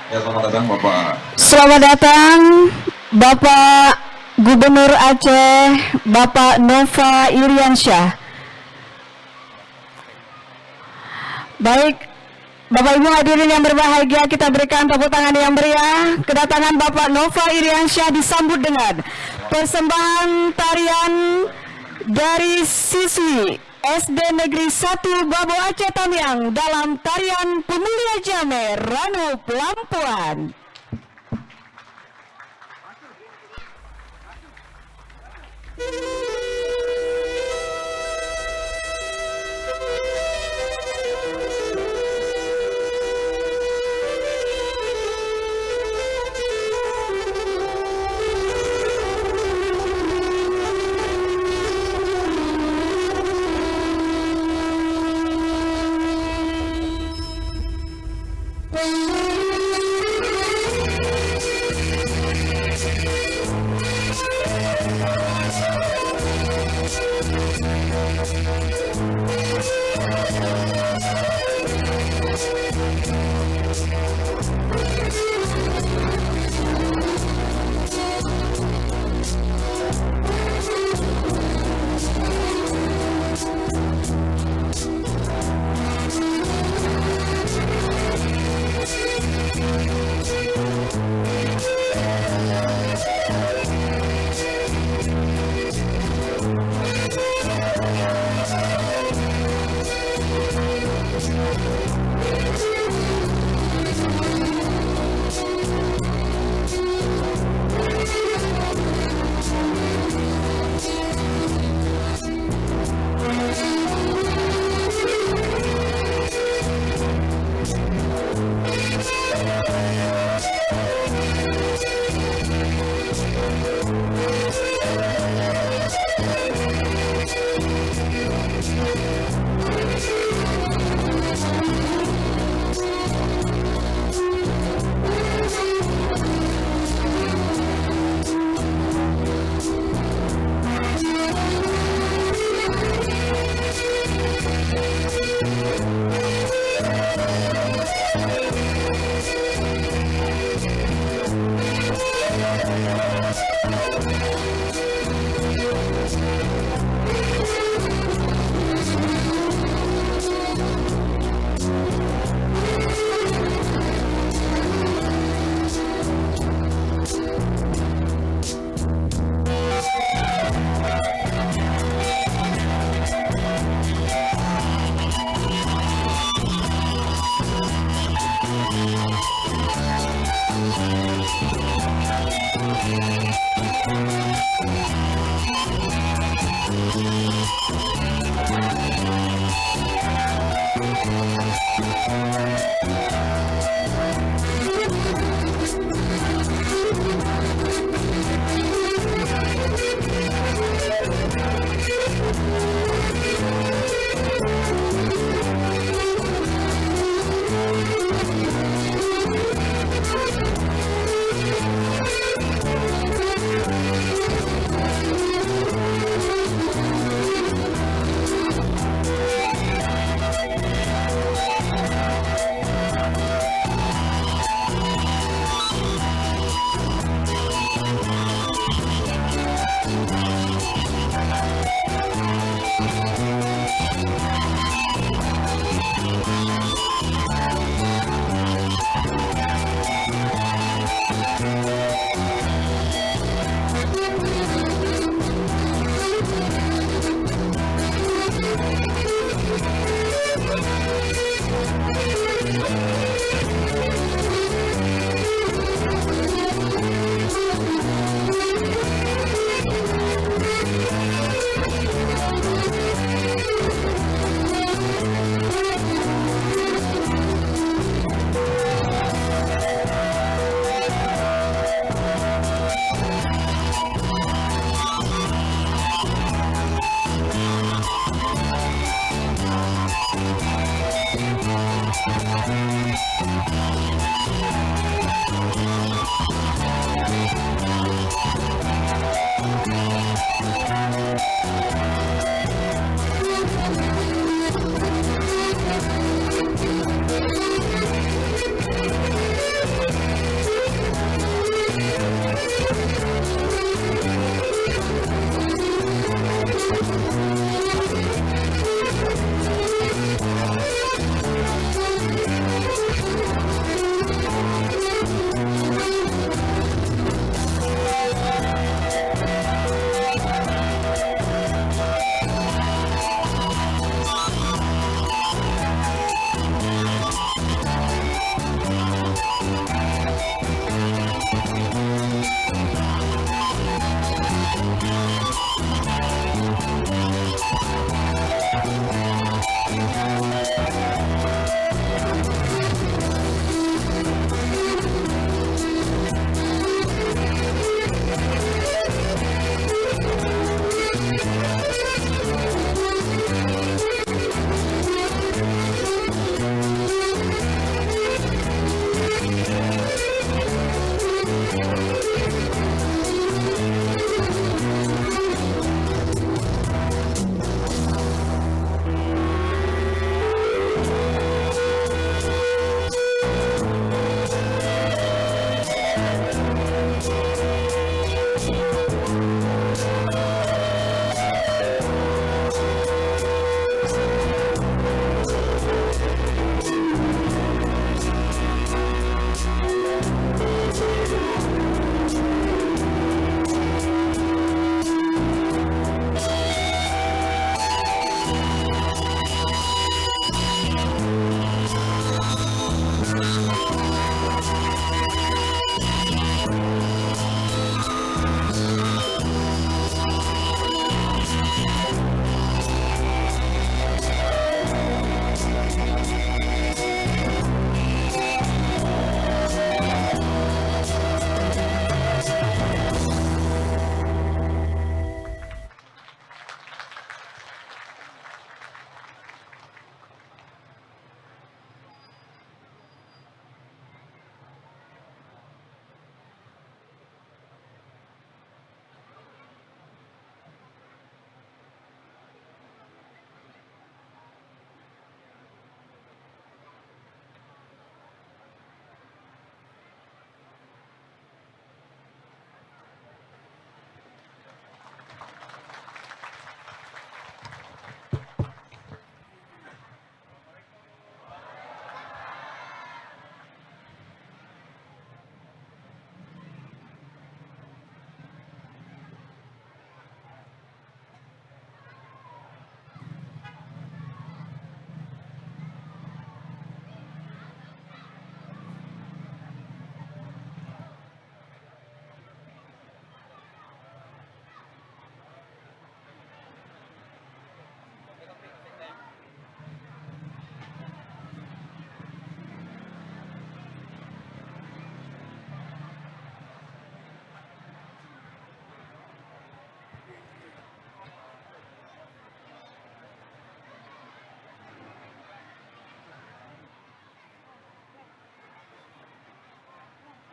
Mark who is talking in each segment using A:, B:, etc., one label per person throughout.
A: Ya, selamat datang Bapak.
B: Selamat datang Bapak Gubernur Aceh, Bapak Nova Iriansyah. Baik, Bapak Ibu hadirin yang berbahagia, kita berikan tepuk tangan yang meriah. Kedatangan Bapak Nova Iriansyah disambut dengan persembahan tarian dari siswi SD Negeri 1 Babo Aceh Tamiang dalam tarian Pemulia Jamer Ranu Pelampuan.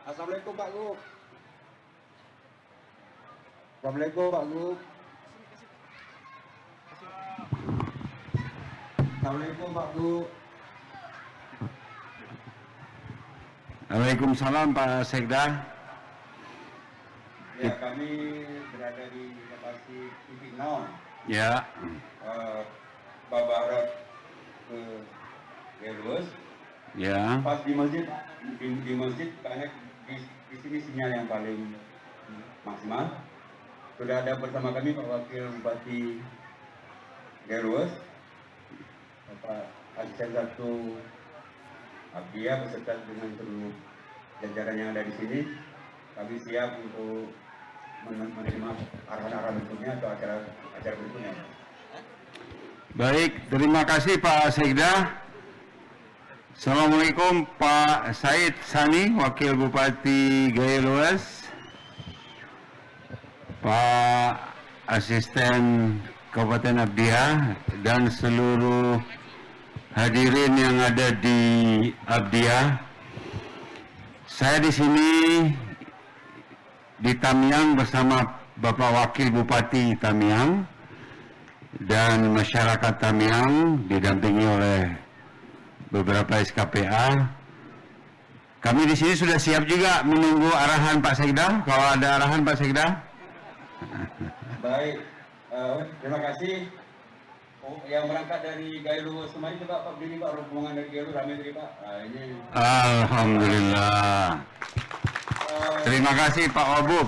A: Assalamualaikum Pak Gub. Assalamualaikum Pak Gub. Assalamualaikum Pak Gub.
C: Waalaikumsalam Pak Sekda.
A: Ya, kami berada di lokasi titik 0.
C: Ya.
A: Babarat ke Gerus.
C: Ya.
A: Pas di masjid, di masjid karena di sini sinyal yang paling maksimal. Sudah ada bersama kami Pak Wakil Bupati Gerus, Bapak Asisten 1 Abdia beserta dengan seluruh jajaran yang ada di sini. Kami siap untuk menerima arahan-arahan berikutnya atau acara berikutnya.
C: Baik, terima kasih Pak Sekda. Assalamualaikum Pak Said Sani, Wakil Bupati Gaya Luas, Pak Asisten Kabupaten Abdia, dan seluruh hadirin yang ada di Abdia. Saya di sini di Tamiang bersama Bapak Wakil Bupati Tamiang dan masyarakat Tamiang didampingi oleh beberapa SKPA. Kami di sini sudah siap juga menunggu arahan Pak Sekda. Kalau ada arahan Pak Sekda.
A: Baik, terima kasih. Yang berangkat dari Gailu kemarin coba Pak berdiri Pak, rombongan dari Gailu ramai tadi Pak. Ini.
C: Alhamdulillah. Terima kasih Pak Wabub.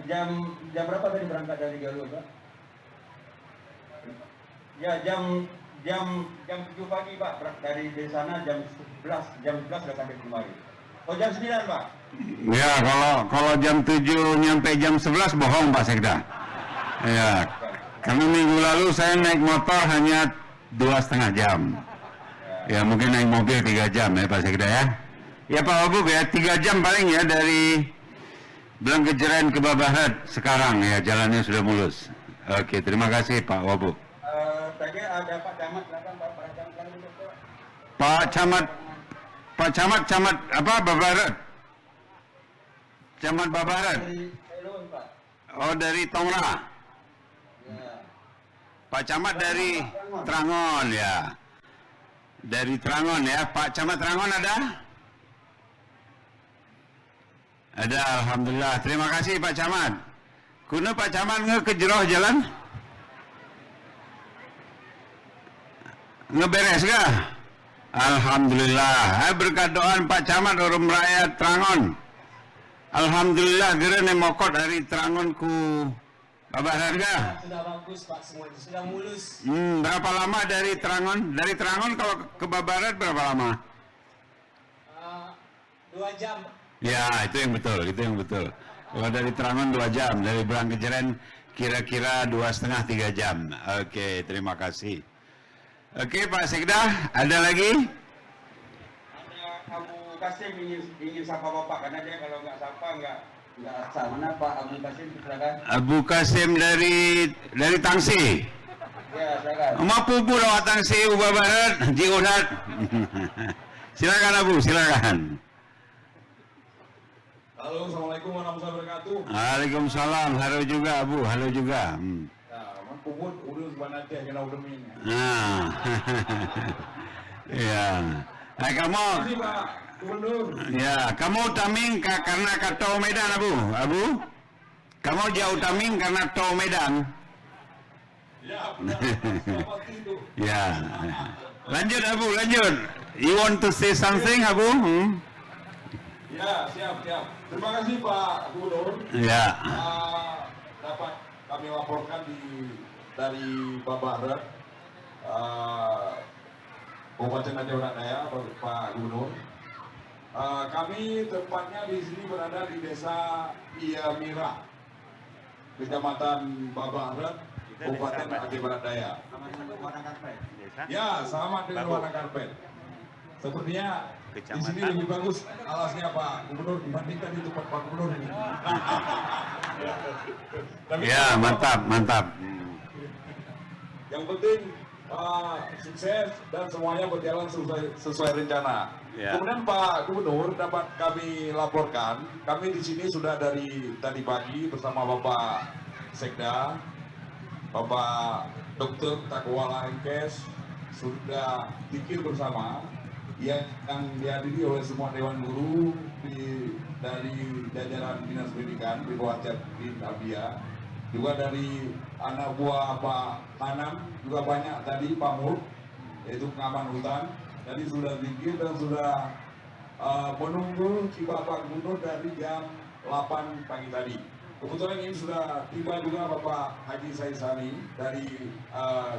A: Jam berapa tadi berangkat dari Gailu Pak? Ya jam 7 pagi Pak, dari sana jam 11 sudah sampai kemari. Oh jam 9 Pak?
C: Ya kalau jam 7 nyampe jam 11 bohong Pak Sekda. Ya, karena minggu lalu saya naik motor hanya 2,5 jam. Ya mungkin naik mobil 3 jam ya Pak Sekda ya. Ya Pak Wabub ya 3 jam paling ya dari Blangkejeren ke Babarat sekarang ya, jalannya sudah mulus. Oke, terima kasih Pak Wabub.
A: Tadi ada Pak Camat, silakan Pak
C: Camat apa Babarat? Camat Babarat. Oh dari Tongra.
A: Ya.
C: Pak Camat dari Trangon ya. Dari Trangon ya. Pak Camat Trangon ada? Ada, alhamdulillah. Terima kasih Pak Camat. Kuno Pak Camat ngekejeroh jalan? Ngeberes kah? Alhamdulillah. Berkat doa Pak Camat orang rakyat Trangon. Alhamdulillah gerene mokot dari Trangon ku Babarat kah?
D: Sudah bagus Pak, semuanya sudah mulus.
C: Berapa lama dari Trangon? Dari Trangon kalau ke Babarat berapa lama?
D: 2 jam.
C: Ya, itu yang betul. Kalau dari Trangon 2 jam, dari Blangkejeren kira-kira 2,5-3 jam. Oke, terima kasih. Oke, Pak Sekda, ada lagi?
A: Ada Abu Kasim ingin sapa Bapak karena dia kalau nggak sapa nggak asal. Mana Pak Abu Kasim, silakan.
C: Abu Kasim dari Tangsi.
A: Ya, silakan.
C: Mampu lewat Tangsi Ubah Barat, Jiudat. Silakan Abu, silakan.
E: Halo, assalamualaikum warahmatullahi wabarakatuh.
C: Waalaikumsalam, halo juga Abu, halo juga.
E: Nah, kubut urus banatnya kena udemin.
C: Nah, ya. Nah, kamu,
E: Terima kasih Pak Gubernur.
C: ya, kamu Taming karena kata Medan Abu, kamu jauh Taming karena tol Medan.
E: Ya, benar. Seperti itu.
C: Ya, lanjut Abu, lanjut. You want to say something Abu?
E: Ya, siap. Terima kasih Pak Gubernur.
C: Ya.
E: Dapat kami laporkan dari Babarat, Kabupaten Aceh Daya, Pak Gubernur. Kami tempatnya di sini berada di Desa Iamira, Kecamatan Babarat, Kabupaten Aceh Daya. Ya, sama dengan warna karpet. Sepertinya di sini lebih bagus alasnya Pak Gubernur dibandingkan di tempat Pak Gubernur ini. Tapi
C: Ya, mantap.
E: yang penting sukses dan semuanya berjalan sesuai rencana.
C: Ya.
E: Kemudian Pak Gubernur dapat kami laporkan, kami di sini sudah dari tadi pagi bersama Bapak Sekda, Bapak Dr. Takwala Enkes sudah pikir bersama yang dihadiri oleh semua Dewan Guru dari jajaran Dinas Pendidikan di bawah Catin Abia, juga dari anak buah Pak Hanam, juga banyak tadi Pak Mur, yaitu pengaman hutan. Tadi sudah pikir dan sudah menunggu Bapak Gubernur dari jam 8 pagi tadi. Kebetulan ini sudah tiba juga Bapak Haji Saisani dari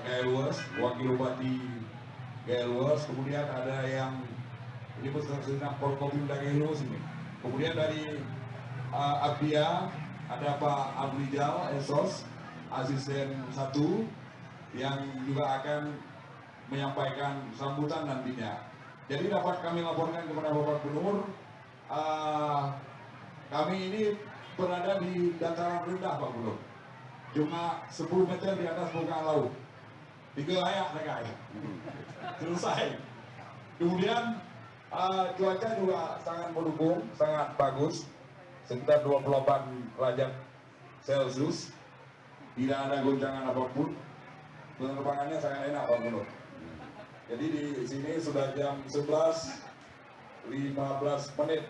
E: Gaya Luas, Wakil Bupati Gaya Luas. Kemudian ada yang ini bersama Forkopimda Gaya Luas ini. Kemudian dari Abdia ada Pak Abrijal Esos, asisten 1, yang juga akan menyampaikan sambutan nantinya. Jadi dapat kami laporkan kepada Bapak Gubernur, kami ini berada di dataran rendah Pak Gubernur, cuma 10 meter di atas permukaan laut. 3 layak mereka ya. Selesai. Kemudian cuaca juga sangat mendukung, sangat bagus, sekitar 28 derajat Celcius, tidak ada goncangan apapun, penerbangannya sangat enak Pak Gubernur. Jadi di sini sudah jam 11.15 menit.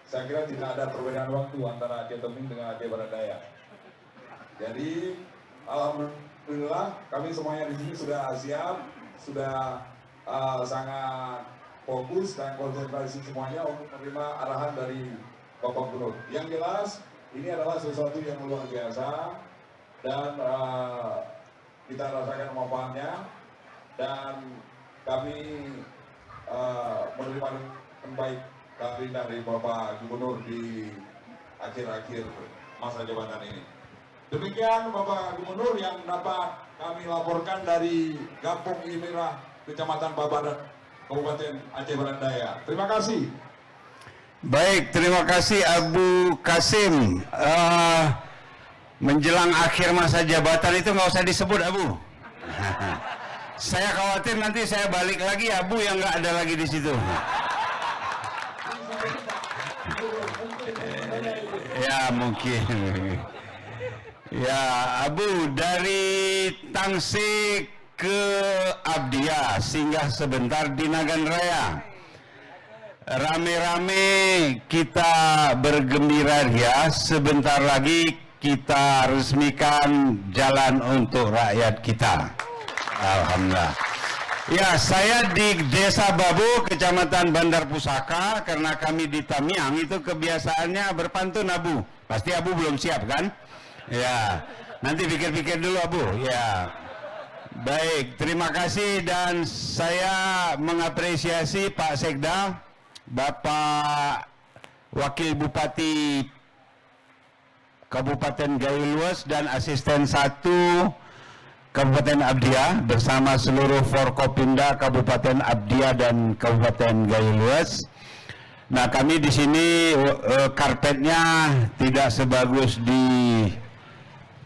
E: Saya kira tidak ada perbedaan waktu antara Aceh Tembing dengan Aceh Barat Daya. Jadi alhamdulillah kami semuanya di sini sudah siap, sudah sangat fokus dan konsentrasi semuanya untuk menerima arahan dari Bapak Gubernur. Yang jelas ini adalah sesuatu yang luar biasa dan kita rasakan manfaatnya, dan kami menerima dengan baik dari Bapak Gubernur di akhir-akhir masa jabatan ini. Demikian Bapak Gubernur yang dapat kami laporkan dari Kampung Imirah, Kecamatan Babadan, Kabupaten Aceh Barat Daya. Terima kasih.
C: Baik, terima kasih Abu Kasim. Menjelang akhir masa jabatan itu nggak usah disebut Abu. Saya khawatir nanti saya balik lagi Abu yang nggak ada lagi di situ. Ya mungkin. Ya Abu, dari Tangsik ke Abdia singgah sebentar di Nagan Raya. Rame-rame kita bergembira ya, sebentar lagi kita resmikan jalan untuk rakyat kita. Alhamdulillah. Ya, saya di Desa Babu, Kecamatan Bandar Pusaka, karena kami di Tamiang itu kebiasaannya berpantun Abu. Pasti Abu belum siap kan? Ya, nanti pikir-pikir dulu Abu. Ya. Baik, terima kasih dan saya mengapresiasi Pak Sekda, Bapak Wakil Bupati Kabupaten Gaya Luas dan Asisten 1 Kabupaten Abdia bersama seluruh Forkopimda Kabupaten Abdia dan Kabupaten Gaya Luas. Nah, kami di sini karpetnya tidak sebagus di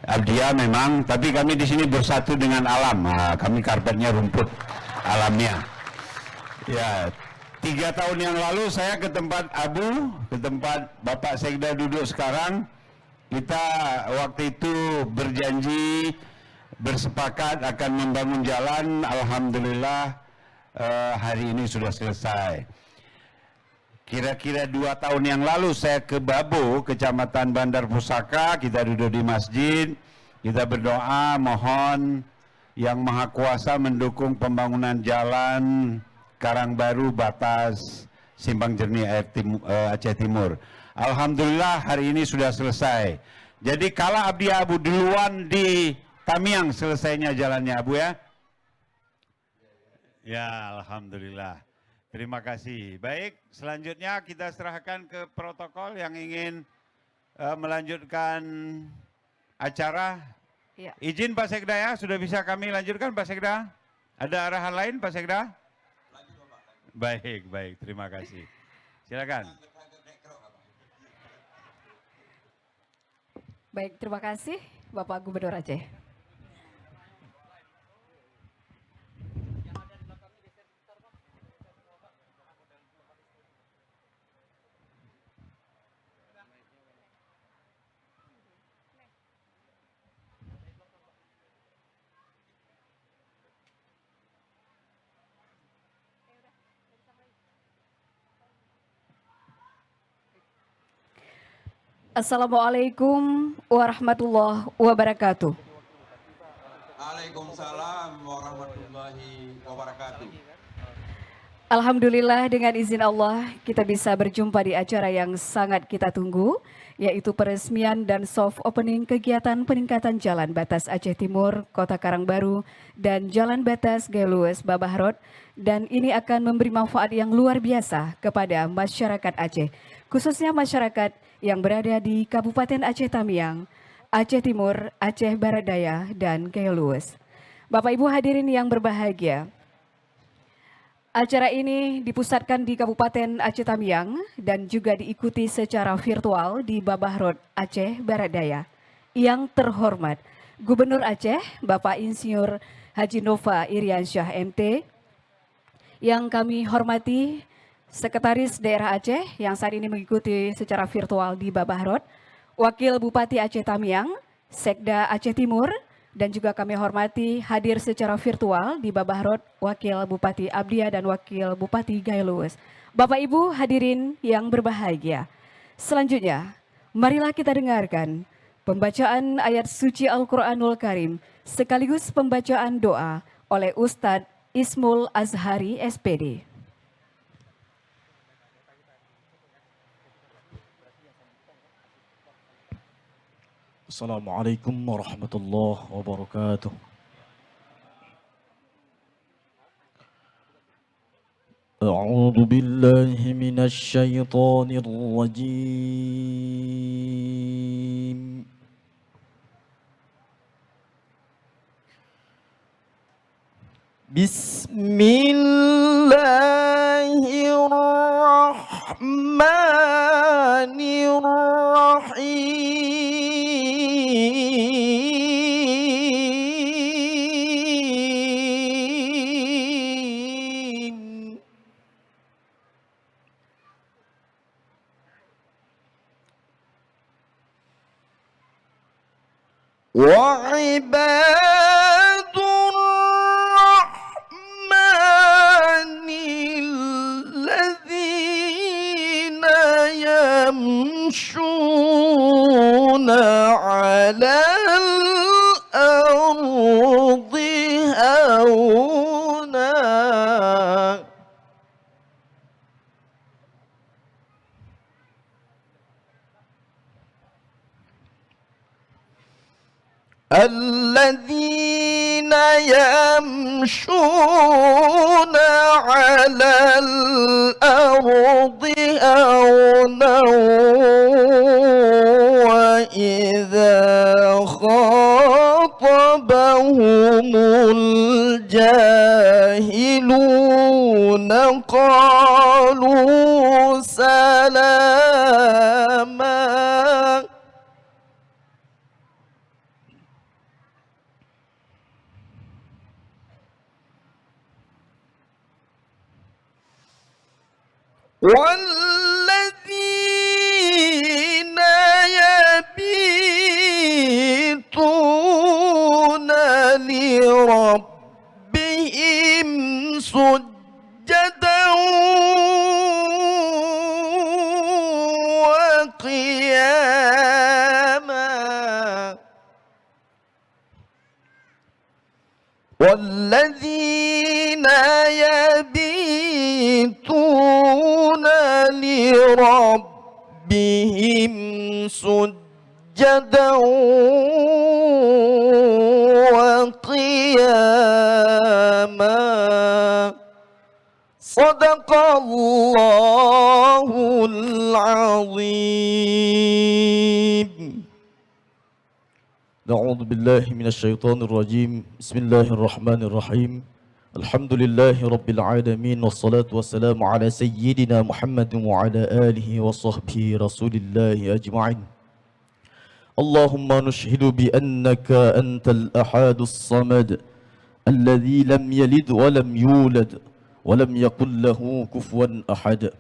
C: Abdia memang, tapi kami di sini bersatu dengan alam. Nah, kami karpetnya rumput alamiah. Ya, 3 tahun yang lalu saya ke tempat Abu, ke tempat Bapak Sekda duduk sekarang. Kita waktu itu berjanji, bersepakat akan membangun jalan. Alhamdulillah hari ini sudah selesai. Kira-kira 2 tahun yang lalu saya ke Babo, Kecamatan Bandar Pusaka. Kita duduk di masjid, kita berdoa mohon Yang Maha Kuasa mendukung pembangunan jalan Karangbaru batas Simpang Jernih Aceh Timur. Alhamdulillah hari ini sudah selesai. Jadi kala Abdia Abu duluan di Tamiang selesainya jalannya Abu ya. Ya, alhamdulillah. Terima kasih. Baik, selanjutnya kita serahkan ke protokol yang ingin melanjutkan acara.
B: Ya.
C: Izin Pak Sekda ya, sudah bisa kami lanjutkan Pak Sekda? Ada arahan lain Pak Sekda? Baik, baik. Terima kasih. Silakan.
B: Baik, terima kasih Bapak Gubernur Aceh. Assalamualaikum warahmatullahi wabarakatuh.
A: Waalaikumsalam warahmatullahi wabarakatuh.
B: Alhamdulillah, dengan izin Allah kita bisa berjumpa di acara yang sangat kita tunggu, yaitu peresmian dan soft opening kegiatan peningkatan jalan batas Aceh Timur, Kota Karangbaru, dan jalan batas Galues Babahrot, dan ini akan memberi manfaat yang luar biasa kepada masyarakat Aceh, khususnya masyarakat yang berada di Kabupaten Aceh Tamiang, Aceh Timur, Aceh Barat Daya, dan Galues. Bapak Ibu hadirin yang berbahagia, acara ini dipusatkan di Kabupaten Aceh Tamiang dan juga diikuti secara virtual di Babahrot, Aceh Barat Daya. Yang terhormat, Gubernur Aceh, Bapak Insinyur Haji Nova Iriansyah MT, yang kami hormati Sekretaris Daerah Aceh yang saat ini mengikuti secara virtual di Babahrot, Wakil Bupati Aceh Tamiang, Sekda Aceh Timur, dan juga kami hormati hadir secara virtual di Babahrot, Wakil Bupati Abdia dan Wakil Bupati Galues. Bapak Ibu hadirin yang berbahagia, selanjutnya marilah kita dengarkan pembacaan ayat suci Al-Quranul Karim sekaligus pembacaan doa oleh Ustadz Ismul Azhari SPD.
F: Assalamualaikum warahmatullahi wabarakatuh. A'udzu billahi minasy syaithanir rajim. Bismillahirrahmanirrahim. وعباد الرحمن الذين يمشون على الأرض هونا الذين يمشون على الأرض هونا وإذا خاطبهم الجاهلون قالوا سلاما والذين يبيتون لربهم سجدا وقياما والذين يبيتون لربهم سجدا وقياما صدق الله العظيم. أعوذ بالله من الشيطان الرجيم. بسم الله الرحمن الرحيم. الحمد لله رب العالمين والصلاة والسلام على سيدنا محمد وعلى آله وصحبه رسول الله أجمعين. اللهم نشهد بأنك أنت الأحد الصمد الذي لم يلد ولم يولد ولم يكن له كفوا أحد.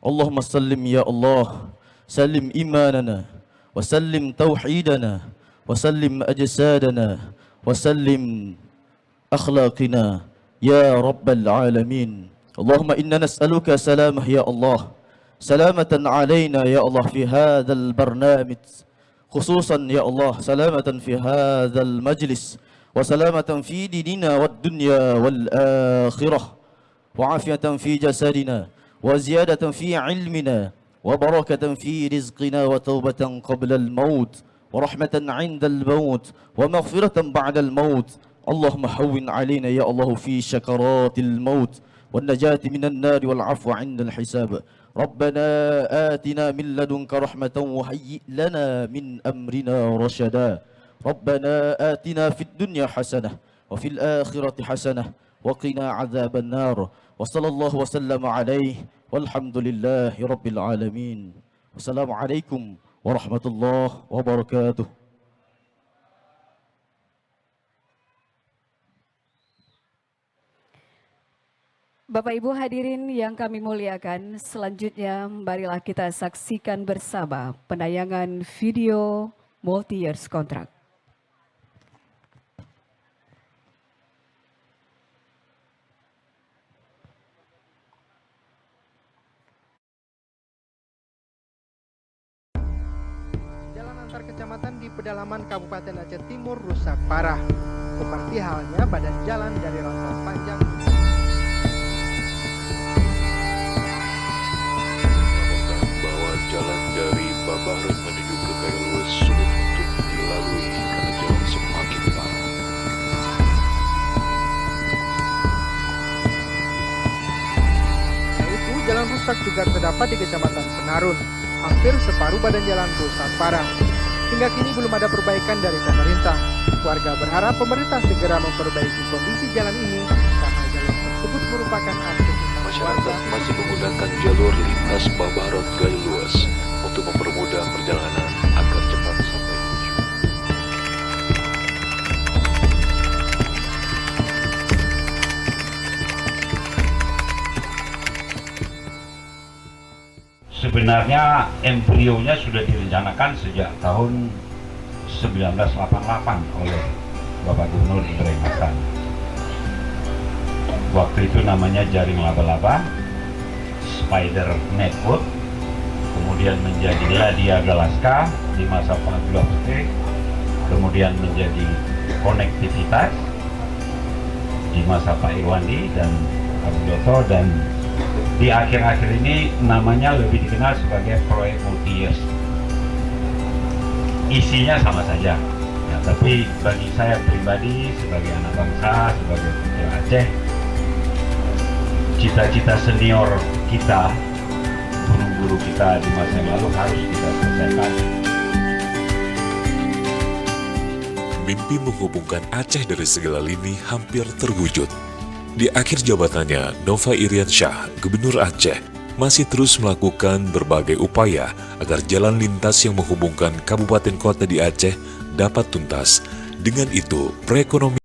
F: اللهم سلم يا الله، سلم إيماننا وسلم توحيدنا وسلم أجسادنا وسلم أخلاقنا يا رب العالمين. اللهم إنا نسألك سلامه يا الله، سلامة علينا يا الله في هذا البرنامج خصوصا يا الله سلامة في هذا المجلس وسلامة في ديننا والدنيا والآخرة وعافية في جسدنا وزيادة في علمنا وبركة في رزقنا وتوبة قبل الموت ورحمة عند الموت ومغفرة بعد الموت اللهم هون علينا يا الله في شكرات الموت والنجاة من النار والعفو عند الحساب ربنا آتنا من لدنك رحمة وهيئ لنا من أمرنا رشدا ربنا آتنا في الدنيا حسنة وفي الآخرة حسنة وقنا عذاب النار وصلى الله وسلم عليه والحمد لله رب العالمين والسلام عليكم ورحمة الله وبركاته.
B: Bapak Ibu hadirin yang kami muliakan, selanjutnya marilah kita saksikan bersama penayangan video multi-years contract.
G: Jalan antar kecamatan di pedalaman Kabupaten Aceh Timur rusak parah. Seperti halnya badan jalan dari rantau panjang.
H: Bahwa jalan dari Babaran menuju ke Kailues sulit untuk dilalui karena jalan semakin parah.
G: Yaitu jalan rusak juga terdapat di Kecamatan Penarun. Hampir separuh badan jalan rusak parah. Hingga kini belum ada perbaikan dari pemerintah. Warga berharap pemerintah segera memperbaiki kondisi jalan ini karena jalan tersebut merupakan akses
H: Masyarakat masih menggunakan jalur lintas Babaran Kailues untuk mempermudah perjalanan agar cepat sampai tujuan.
I: Sebenarnya embrionya sudah direncanakan sejak tahun 1988 oleh Bapak Gubernur Ibrahim Hasan. Waktu itu namanya jaring laba-laba, Spider Network, kemudian menjadi Ladia Galaska di masa Pak Abdullah Putih, kemudian menjadi konektivitas di masa Pak Irwandi dan Abdullah, dan di akhir-akhir ini namanya lebih dikenal sebagai proyek multi-years. Isinya sama saja, ya, tapi bagi saya pribadi sebagai anak bangsa, sebagai putra Aceh, cita-cita senior kita, guru-guru kita di masa yang lalu harus kita selesaikan.
H: Mimpi menghubungkan Aceh dari segala lini hampir terwujud. Di akhir jabatannya, Nova Iriansyah, Gubernur Aceh, masih terus melakukan berbagai upaya agar jalan lintas yang menghubungkan kabupaten kota di Aceh dapat tuntas. Dengan itu, perekonomian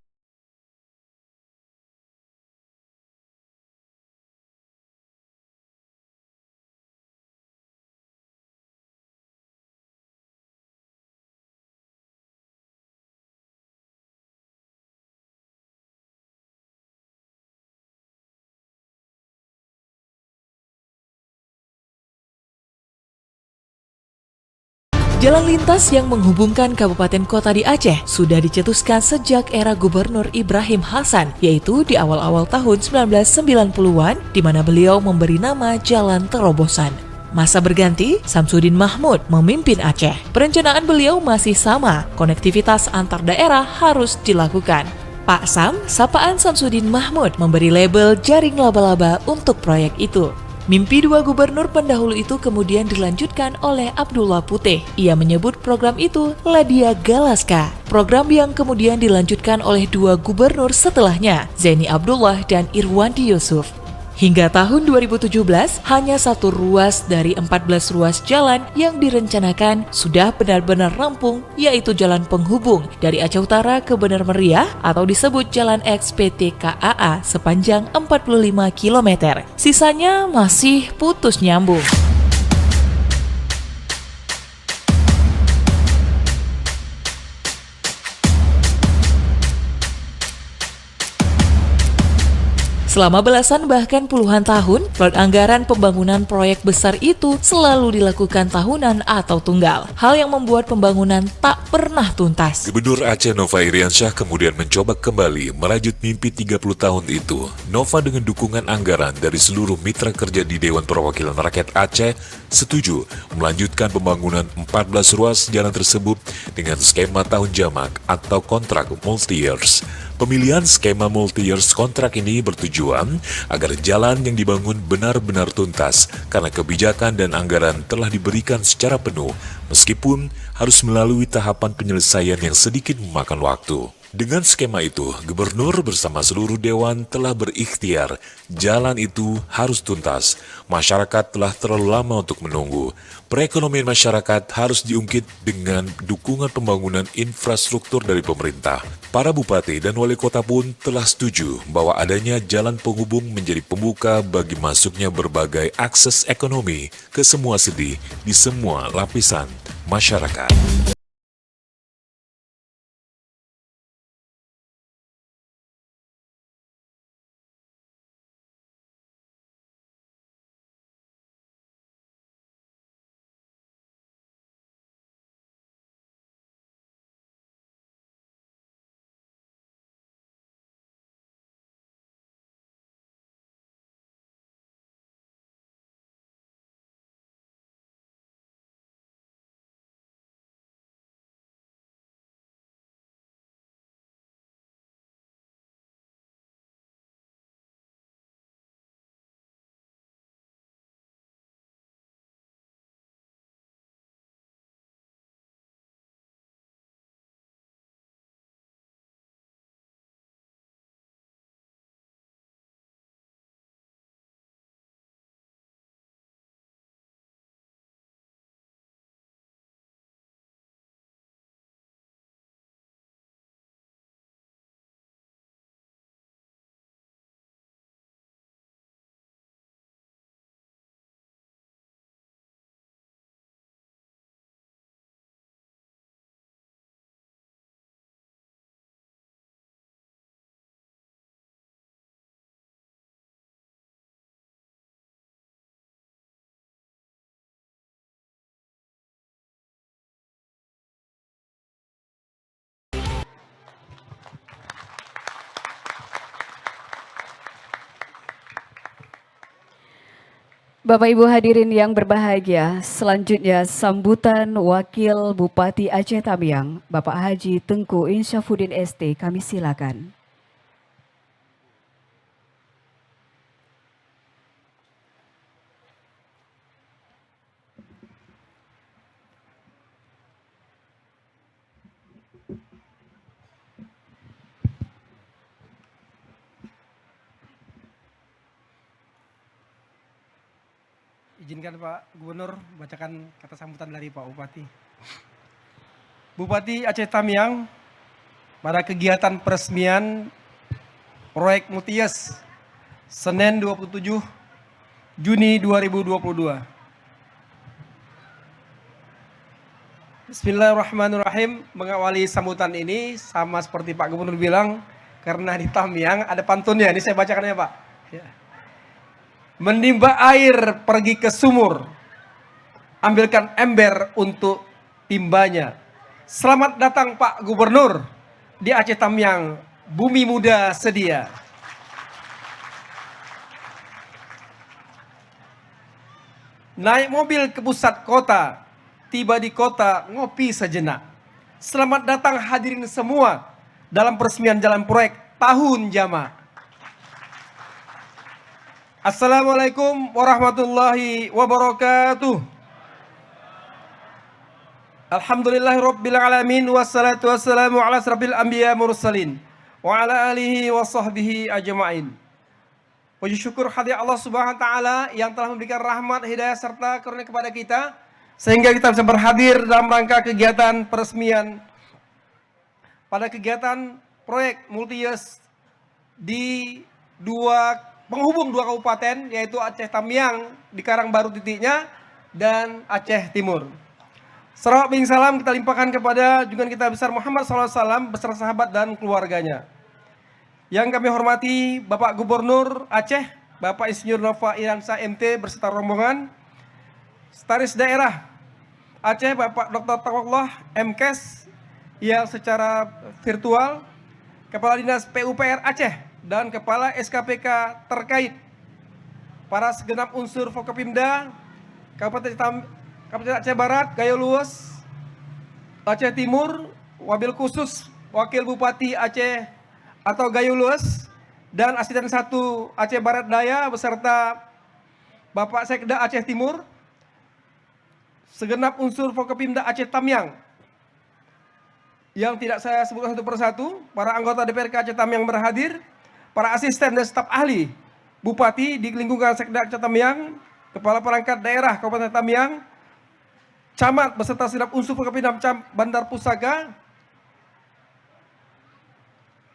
J: Jalan lintas yang menghubungkan kabupaten kota di Aceh sudah dicetuskan sejak era Gubernur Ibrahim Hasan, yaitu di awal-awal tahun 1990-an, di mana beliau memberi nama Jalan Terobosan. Masa berganti, Samsudin Mahmud memimpin Aceh. Perencanaan beliau masih sama, konektivitas antar daerah harus dilakukan. Pak Sam, sapaan Samsudin Mahmud, memberi label jaring laba-laba untuk proyek itu. Mimpi dua gubernur pendahulu itu kemudian dilanjutkan oleh Abdullah Putih. Ia menyebut program itu Ladia Galaska, program yang kemudian dilanjutkan oleh dua gubernur setelahnya, Zaini Abdullah dan Irwandi Yusuf. Hingga tahun 2017, hanya satu ruas dari 14 ruas jalan yang direncanakan sudah benar-benar rampung, yaitu jalan penghubung dari Aceh Utara ke Bener Meriah atau disebut Jalan X PT KAA sepanjang 45 km. Sisanya masih putus nyambung. Selama belasan bahkan puluhan tahun, proyek anggaran pembangunan proyek besar itu selalu dilakukan tahunan atau tunggal. Hal yang membuat pembangunan tak pernah tuntas.
H: Gubernur Aceh Nova Iriansyah kemudian mencoba kembali merajut mimpi 30 tahun itu. Nova dengan dukungan anggaran dari seluruh mitra kerja di Dewan Perwakilan Rakyat Aceh setuju melanjutkan pembangunan 14 ruas jalan tersebut dengan skema tahun jamak atau kontrak multi-years. Pemilihan skema multi-years kontrak ini bertujuan agar jalan yang dibangun benar-benar tuntas karena kebijakan dan anggaran telah diberikan secara penuh meskipun harus melalui tahapan penyelesaian yang sedikit memakan waktu. Dengan skema itu, gubernur bersama seluruh dewan telah berikhtiar. Jalan itu harus tuntas. Masyarakat telah terlalu lama untuk menunggu. Perekonomian masyarakat harus diungkit dengan dukungan pembangunan infrastruktur dari pemerintah. Para bupati dan wali kota pun telah setuju bahwa adanya jalan penghubung menjadi pembuka bagi masuknya berbagai akses ekonomi ke semua sendi di semua lapisan masyarakat.
B: Bapak Ibu hadirin yang berbahagia, selanjutnya sambutan Wakil Bupati Aceh Tamiang, Bapak Haji Tengku Insyafuddin ST, kami silakan.
K: Izinkan Pak Gubernur bacakan kata sambutan dari Pak Bupati. Bupati Aceh Tamiang pada kegiatan peresmian proyek multi-years Senin 27 Juni 2022. Bismillahirrahmanirrahim. Mengawali sambutan ini sama seperti Pak Gubernur bilang, karena di Tamiang ada pantunnya. Ini saya bacakan ya Pak. Ya. Menimba air pergi ke sumur, ambilkan ember untuk timbanya. Selamat datang Pak Gubernur di Aceh Tamiang, bumi muda sedia. Naik mobil ke pusat kota, tiba di kota ngopi sejenak. Selamat datang hadirin semua dalam peresmian jalan proyek tahun jamak. Assalamualaikum warahmatullahi wabarakatuh. Alhamdulillahirabbil alamin wassalatu wassalamu ala asrofil anbiya mursalin wa ala alihi wa sahbihi ajma'in. Puji syukur hadirat Allah Subhanahu wa taala yang telah memberikan rahmat, hidayah serta karunia kepada kita sehingga kita bisa berhadir dalam rangka kegiatan peresmian pada kegiatan proyek multi-years di penghubung dua kabupaten, yaitu Aceh Tamiang di Karangbaru titiknya dan Aceh Timur. Salawat bin salam kita limpahkan kepada junjungan kita besar Muhammad SAW beserta sahabat dan keluarganya. Yang kami hormati Bapak Gubernur Aceh, Bapak Insinyur Nova Iriansyah MT beserta rombongan, Sekretaris Daerah Aceh Bapak Dr. Taufikullah MKes yang secara virtual, Kepala Dinas PUPR Aceh dan Kepala SKPK terkait, para segenap unsur Forkopimda, Kabupaten Aceh Barat, Gayo Lues, Aceh Timur, wabil khusus Wakil Bupati Aceh atau Gayo Lues, dan Asisten 1 Aceh Barat Daya beserta Bapak Sekda Aceh Timur, segenap unsur Forkopimda Aceh Tamiang yang tidak saya sebutkan satu persatu, para anggota DPRK Aceh Tamiang berhadir, para asisten dan staf ahli Bupati di lingkungan Sekda Aceh Tamiang, Kepala Perangkat Daerah Kabupaten Tamiang, Camat beserta segenap unsur Forkopimda Bandar Pusaka,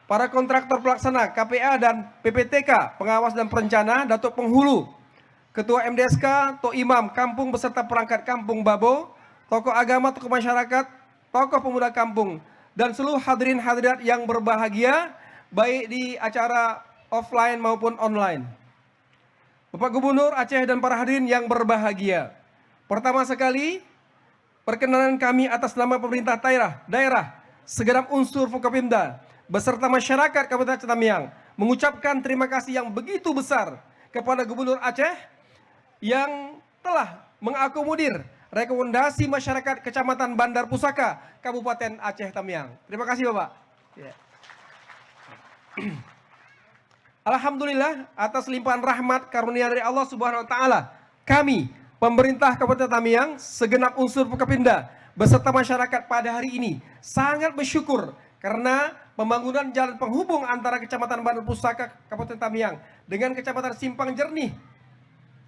K: para kontraktor pelaksana KPA dan PPTK, pengawas dan perencana, Datuk Penghulu, Ketua MDSK, Tok Imam Kampung beserta perangkat Kampung Babo, tokoh agama, tokoh masyarakat, tokoh pemuda kampung, dan seluruh hadirin hadirat yang berbahagia, baik di acara offline maupun online. Bapak Gubernur Aceh dan para hadirin yang berbahagia, pertama sekali, perkenalan kami atas nama pemerintah daerah, segenap unsur Forkopimda, beserta masyarakat Kabupaten Aceh Tamiang, mengucapkan terima kasih yang begitu besar kepada Gubernur Aceh yang telah mengakomodir rekomendasi masyarakat Kecamatan Bandar Pusaka, Kabupaten Aceh Tamiang. Terima kasih Bapak. Ya. Alhamdulillah atas limpahan rahmat karunia dari Allah Subhanahu wa taala, kami pemerintah Kabupaten Tamiang, segenap unsur Forkopimda beserta masyarakat pada hari ini sangat bersyukur karena pembangunan jalan penghubung antara Kecamatan Bandar Pusaka Kabupaten Tamiang dengan Kecamatan Simpang Jernih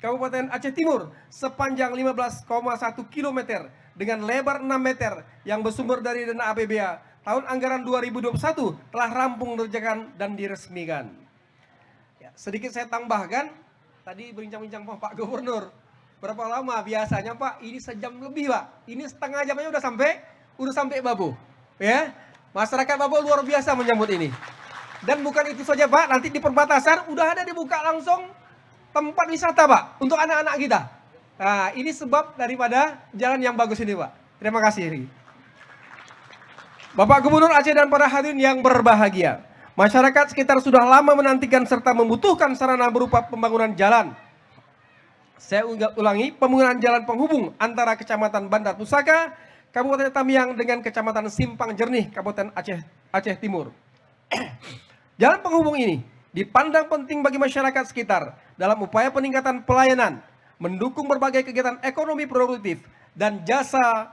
K: Kabupaten Aceh Timur sepanjang 15,1 km dengan lebar 6 meter yang bersumber dari dana APBA tahun anggaran 2021 telah rampung dikerjakan dan diresmikan. Ya, sedikit saya tambahkan, tadi berbincang-bincang Pak Gubernur, berapa lama biasanya Pak? Ini sejam lebih Pak, ini setengah jamnya udah sampai Babo. Ya, masyarakat Babo luar biasa menyambut ini. Dan bukan itu saja Pak, nanti di perbatasan udah ada dibuka langsung tempat wisata Pak, untuk anak-anak kita. Nah, ini sebab daripada jalan yang bagus ini Pak. Terima kasih. Bapak Gubernur Aceh dan para hadirin yang berbahagia, masyarakat sekitar sudah lama menantikan serta membutuhkan sarana berupa pembangunan jalan. Saya ulangi, pembangunan jalan penghubung antara Kecamatan Bandar Pusaka, Kabupaten Tamiang dengan Kecamatan Simpang Jernih, Kabupaten Aceh Timur. Jalan penghubung ini dipandang penting bagi masyarakat sekitar dalam upaya peningkatan pelayanan, mendukung berbagai kegiatan ekonomi produktif dan jasa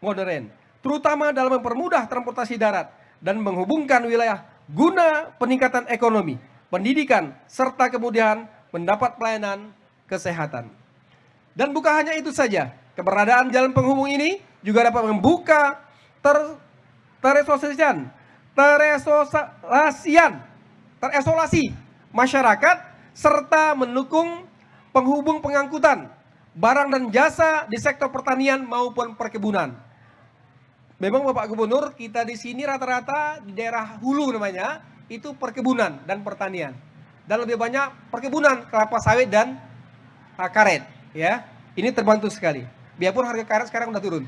K: modern, terutama dalam mempermudah transportasi darat dan menghubungkan wilayah guna peningkatan ekonomi, pendidikan, serta kemudian mendapat pelayanan kesehatan. Dan bukan hanya itu saja, keberadaan jalan penghubung ini juga dapat membuka terisolasi masyarakat serta mendukung penghubung pengangkutan barang dan jasa di sektor pertanian maupun perkebunan. Memang Bapak Gubernur, kita di sini rata-rata di daerah hulu namanya itu perkebunan dan pertanian, dan lebih banyak perkebunan kelapa sawit dan karet. Ya, ini terbantu sekali. Biarpun harga karet sekarang udah turun.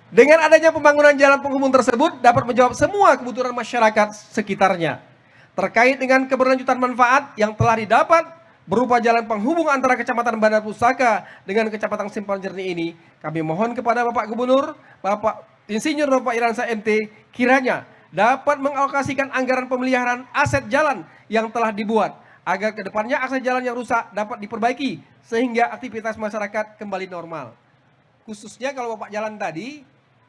K: Dengan adanya pembangunan jalan penghubung tersebut dapat menjawab semua kebutuhan masyarakat sekitarnya. Terkait dengan keberlanjutan manfaat yang telah didapat berupa jalan penghubung antara Kecamatan Bandar Pusaka dengan Kecamatan Simpang Jernih ini, kami mohon kepada Bapak Gubernur, Bapak Insinyur Nova Iriansyah MT, kiranya dapat mengalokasikan anggaran pemeliharaan aset jalan yang telah dibuat, agar kedepannya akses jalan yang rusak dapat diperbaiki, sehingga aktivitas masyarakat kembali normal. Khususnya kalau Bapak jalan tadi,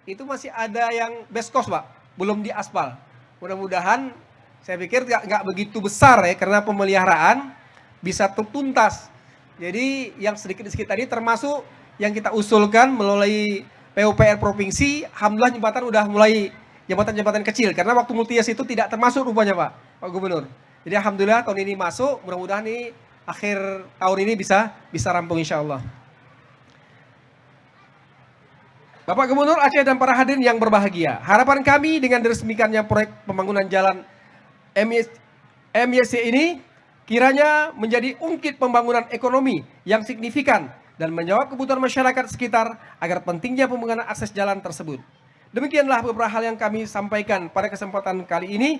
K: itu masih ada yang beskos Pak, belum diaspal. Mudah-mudahan, saya pikir nggak begitu besar ya, karena pemeliharaan bisa tertuntas. Jadi yang sedikit-sedikit tadi termasuk yang kita usulkan melalui PUPR Provinsi, alhamdulillah jembatan udah mulai jembatan-jembatan kecil, karena waktu multias itu tidak termasuk rupanya Pak Gubernur. Jadi alhamdulillah tahun ini masuk, mudah-mudahan nih akhir tahun ini bisa rampung insya Allah. Bapak Gubernur Aceh dan para hadirin yang berbahagia, harapan kami dengan diresmikannya proyek pembangunan jalan MYC ini kiranya menjadi ungkit pembangunan ekonomi yang signifikan dan menjawab kebutuhan masyarakat sekitar agar pentingnya pembangunan akses jalan tersebut. Demikianlah beberapa hal yang kami sampaikan pada kesempatan kali ini.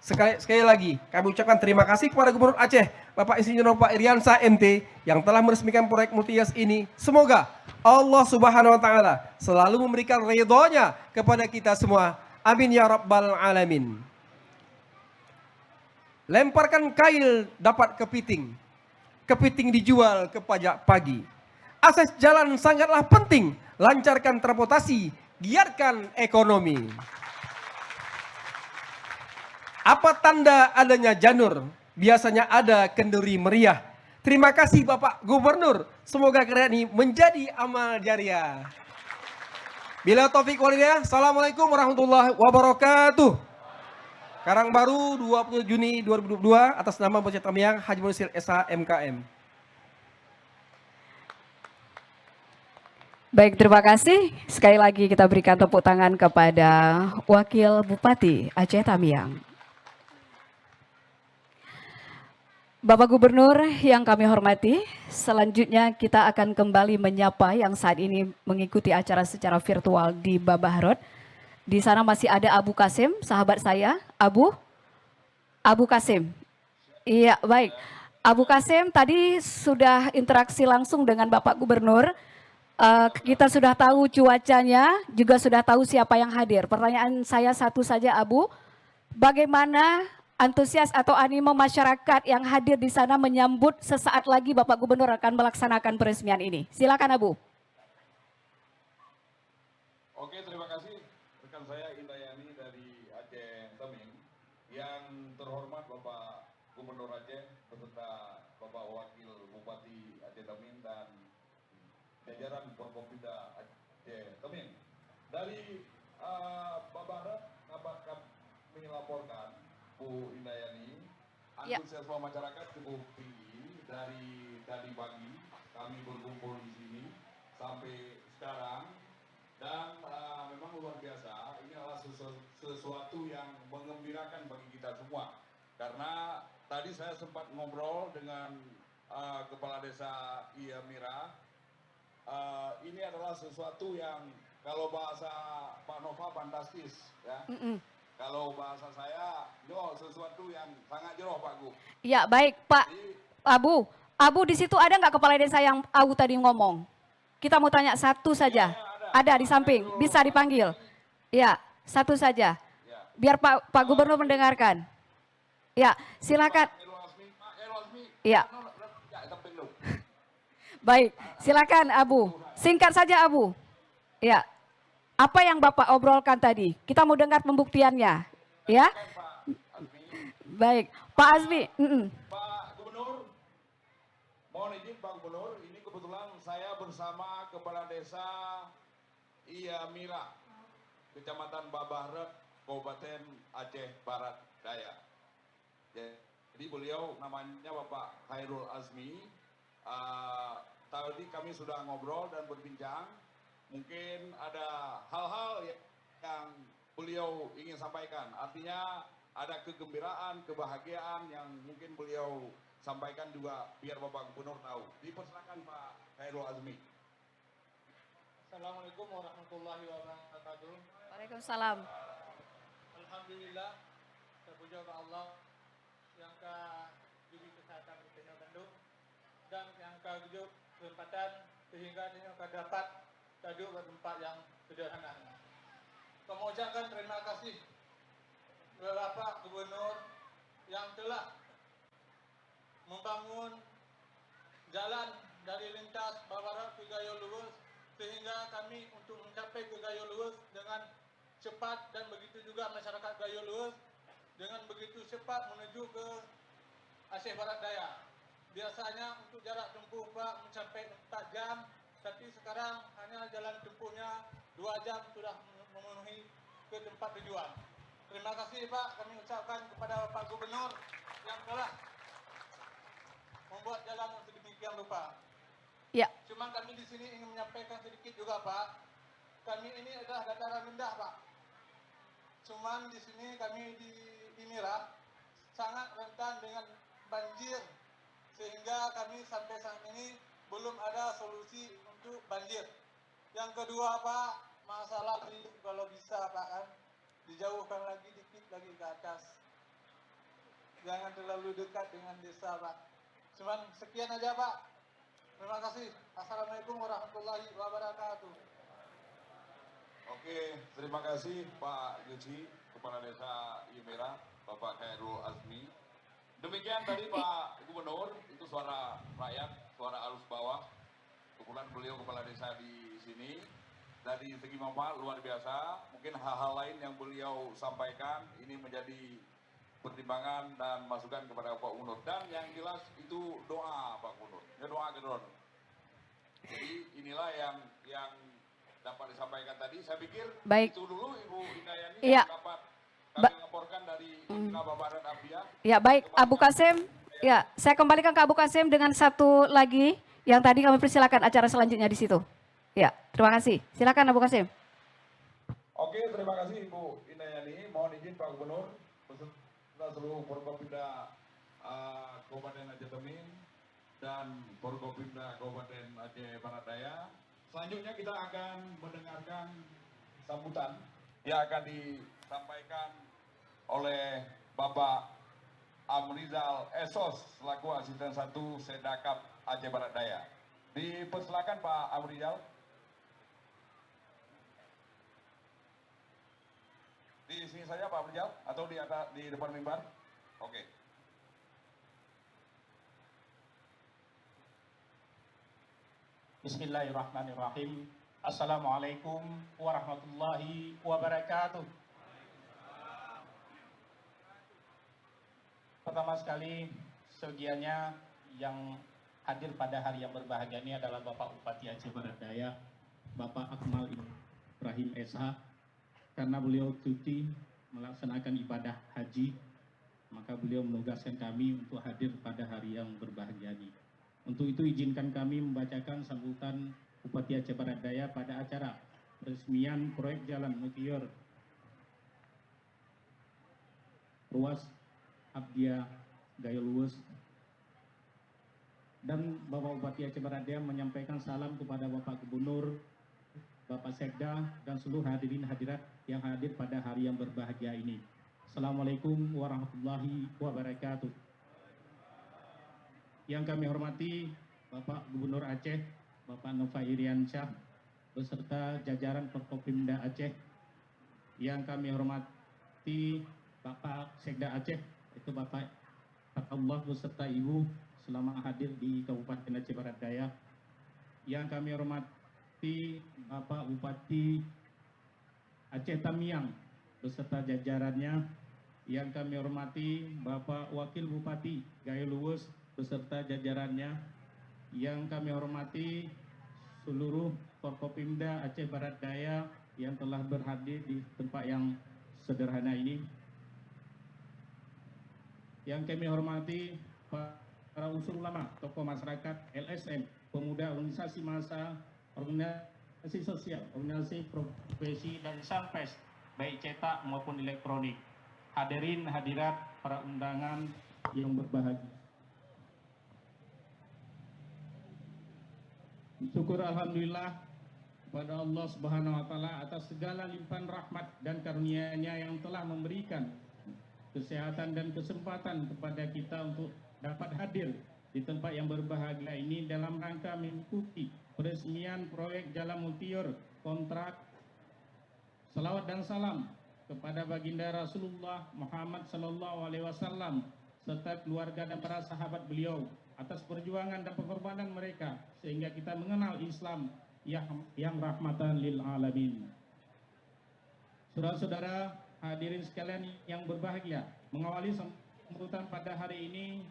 K: Sekali lagi kami ucapkan terima kasih kepada Gubernur Aceh Bapak Insinyur Nova Iriansyah MT yang telah meresmikan proyek Multias ini. Semoga Allah Subhanahu wa taala selalu memberikan ridhonya kepada kita semua. Amin ya rabbal alamin. Lemparkan kail dapat kepiting. Kepiting dijual ke pajak pagi. Akses jalan sangatlah penting. Lancarkan transportasi, giatkan ekonomi. Apa tanda adanya janur? Biasanya ada kenduri meriah. Terima kasih Bapak Gubernur. Semoga karya ini menjadi amal jariah. Bila taufik walhidayah. Assalamualaikum warahmatullahi wabarakatuh. Karangbaru 20 Juni 2022 atas nama Masjid Tamiang Haji Musil SH MKM.
B: Baik, terima kasih. Sekali lagi kita berikan tepuk tangan kepada Wakil Bupati Aceh Tamiang. Bapak Gubernur yang kami hormati, selanjutnya kita akan kembali menyapa yang saat ini mengikuti acara secara virtual di Babahrod. Di sana masih ada Abu Kasim, sahabat saya. Abu Kasim. Iya, baik. Abu Kasim tadi sudah interaksi langsung dengan Bapak Gubernur. Kita sudah tahu cuacanya, juga sudah tahu siapa yang hadir. Pertanyaan saya satu saja, Abu. Bagaimana antusias atau animo masyarakat yang hadir di sana menyambut sesaat lagi Bapak Gubernur akan melaksanakan peresmian ini? Silakan, Abu.
E: Oke, terima kasih rekan saya Indayani dari Aceh Tamiang. Yang terhormat Bapak Gubernur Aceh beserta Bapak Wakil Bupati Aceh Tamiang dan jajaran Forkopimda Aceh Tamiang. Dari Babahrod dapat kami laporkan Bu Indayani, antusiasme masyarakat cukup tinggi dari tadi pagi kami berkumpul di sini sampai sekarang dan memang luar biasa. Ini adalah sesuatu yang mengembirakan bagi kita semua karena tadi saya sempat ngobrol dengan Kepala Desa Iamira. Ini adalah sesuatu yang kalau bahasa Pak Nova fantastis ya. Kalau bahasa saya, sesuatu yang sangat jauh Pak Gu.
B: Ya baik Pak Abu di situ ada nggak kepala desa yang Abu tadi ngomong? Kita mau tanya satu saja. Ya, ada di samping, bisa dipanggil. Ya, satu saja. Biar Pak Gubernur mendengarkan. Ya, silakan. Ya. Baik, silakan Abu. Singkat saja Abu. Ya. Apa yang Bapak obrolkan tadi? Kita mau dengar pembuktiannya, ya? Baik, Pak Azmi.
E: Pak Gubernur, mohon izin Pak Gubernur, ini kebetulan saya bersama Kepala Desa Iamira, Kecamatan Babahrod, Kabupaten Aceh Barat Daya. Jadi beliau namanya Bapak Khairul Azmi. Tadi kami sudah ngobrol dan berbincang. Mungkin ada hal-hal yang beliau ingin sampaikan. Artinya ada kegembiraan, kebahagiaan yang mungkin beliau sampaikan juga biar Bapak Gubernur tahu. Dipersilakan Pak Khairul Azmi.
L: Assalamualaikum warahmatullahi wabarakatuh.
B: Waalaikumsalam.
L: Alhamdulillah, terpuji Allah yang ke-7 kesehatan Kota Bandung dan yang ke-7 kesempatan sehingga dapat duduk bertempat yang sederhana. Kami ucapkan terima kasih kepada Bapak Gubernur yang telah membangun jalan dari lintas Babahrod ke Gayo Luwus sehingga kami untuk mencapai ke Gayo Luwus dengan cepat dan begitu juga masyarakat Gayo Luwus dengan begitu cepat menuju ke Aceh Barat Daya. Biasanya untuk jarak tempuh Pak mencapai 4 jam. Tapi sekarang hanya jalan tempuhnya 2 jam sudah memenuhi ke tempat tujuan. Terima kasih Pak, kami ucapkan kepada Pak Gubernur yang telah membuat jalan sedemikian rupa.
B: Ya.
L: Cuma kami di sini ingin menyampaikan sedikit juga Pak. Kami ini adalah dataran rendah Pak. Cuman di sini kami di Mira sangat rentan dengan banjir, sehingga kami sampai saat ini belum ada solusi untuk banjir. Yang kedua Pak, masalah kalau bisa Pak kan dijauhkan lagi dikit lagi ke atas, jangan terlalu dekat dengan desa Pak. Cuman sekian aja Pak, terima kasih. Assalamualaikum warahmatullahi wabarakatuh.
E: Oke, terima kasih Pak Yuci, Kepala Desa Yemera, Bapak Khairul Azmi. Demikian tadi Pak Gubernur, itu suara rakyat, suara arus bawah. Kebetulan beliau Kepala Desa di sini. Dari segi manfaat luar biasa, mungkin hal-hal lain yang beliau sampaikan ini menjadi pertimbangan dan masukan kepada Pak Gubernur. Dan yang jelas itu doa Pak Gubernur, ya doa Gubernur. Jadi inilah yang dapat disampaikan tadi. Saya pikir
B: Baik.
E: itu dulu Ibu Indayani
B: Iya.
E: yang dapat kami laporkan dari Kabupaten Abdia.
B: Ya baik, Abu Kasim. Ya, saya kembalikan ke Abu Kasim dengan satu lagi yang tadi kami persilakan acara selanjutnya di situ. Ya, terima kasih. Silakan Abu Kasim.
E: Oke, terima kasih Ibu Indayani. Mohon izin Pak Gubernur, beserta seluruh Forkopimda Kabupaten Aceh Temin dan Forkopimda Kabupaten Aceh Barat Daya. Selanjutnya kita akan mendengarkan sambutan yang akan disampaikan oleh Bapak Amrizal Esos selaku Asisten 1 Sedakap Aceh Barat Daya. Dipersilakan Pak Amrizal. Di sini saja Pak Amrizal atau di depan mimbar? Oke.
M: Bismillahirrahmanirrahim. Assalamualaikum warahmatullahi wabarakatuh. Pertama sekali, segiannya yang hadir pada hari yang berbahagia ini adalah Bapak Bupati Aceh Barat Daya, Bapak Akmal Ibrahim SH. Karena beliau cuti melaksanakan ibadah haji, maka beliau menugaskan kami untuk hadir pada hari yang berbahagia ini. Untuk itu izinkan kami membacakan sambutan Bupati Aceh Barat Daya pada acara peresmian proyek Jalan Mutiara Ruas Abdia Gaya Luwes. Dan Bapak Bupati Aceh Barat Daya menyampaikan salam kepada Bapak Gubernur, Bapak Sekda, dan seluruh hadirin hadirat yang hadir pada hari yang berbahagia ini. Assalamualaikum warahmatullahi wabarakatuh. Yang kami hormati Bapak Gubernur Aceh, Bapak Nova Iriansyah, beserta jajaran Forkopimda Aceh. Yang kami hormati Bapak Sekda Aceh, itu Bapak Allah beserta Ibu selama hadir di Kabupaten Aceh Barat Daya. Yang kami hormati Bapak Bupati Aceh Tamiang beserta jajarannya. Yang kami hormati Bapak Wakil Bupati Gaya Luwes beserta jajarannya. Yang kami hormati seluruh Forkopimda Aceh Barat Daya yang telah berhadir di tempat yang sederhana ini. Yang kami hormati para unsur ulama, tokoh masyarakat, LSM, pemuda, organisasi massa, organisasi sosial, organisasi profesi, dan Sanpes, baik cetak maupun elektronik. Hadirin hadirat para undangan yang berbahagia. Syukur alhamdulillah kepada Allah Subhanahu wa taala atas segala limpahan rahmat dan karunia-Nya yang telah memberikan kesehatan dan kesempatan kepada kita untuk dapat hadir di tempat yang berbahagia ini dalam rangka mengikuti peresmian proyek Jalan Mutiara, kontrak salawat dan salam kepada baginda Rasulullah Muhammad SAW serta keluarga dan para sahabat beliau atas perjuangan dan pengorbanan mereka sehingga kita mengenal Islam yang rahmatan lil alamin. Saudara-saudara hadirin sekalian yang berbahagia, mengawali sambutan pada hari ini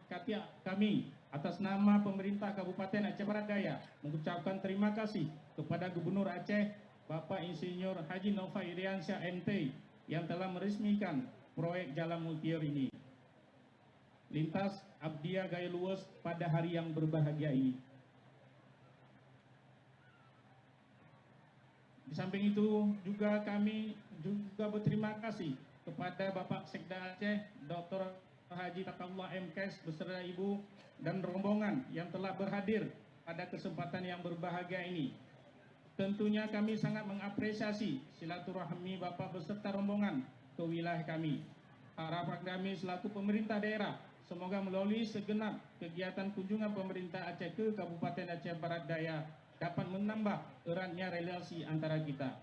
M: kami atas nama pemerintah Kabupaten Aceh Barat Daya mengucapkan terima kasih kepada Gubernur Aceh Bapak Insinyur Haji Nova Iriansyah MT yang telah meresmikan proyek Jalan Mutiara ini, lintas Abdia Gaya Luwes pada hari yang berbahagia ini. Di samping itu kami juga berterima kasih kepada Bapak Sekda Aceh Dr. Haji Taqallah MKes beserta Ibu dan rombongan yang telah berhadir pada kesempatan yang berbahagia ini. Tentunya kami sangat mengapresiasi silaturahmi Bapak beserta rombongan ke wilayah kami. Harapan kami selaku pemerintah daerah, semoga melalui segenap kegiatan kunjungan pemerintah Aceh ke Kabupaten Aceh Barat Daya dapat menambah eratnya relasi antara kita.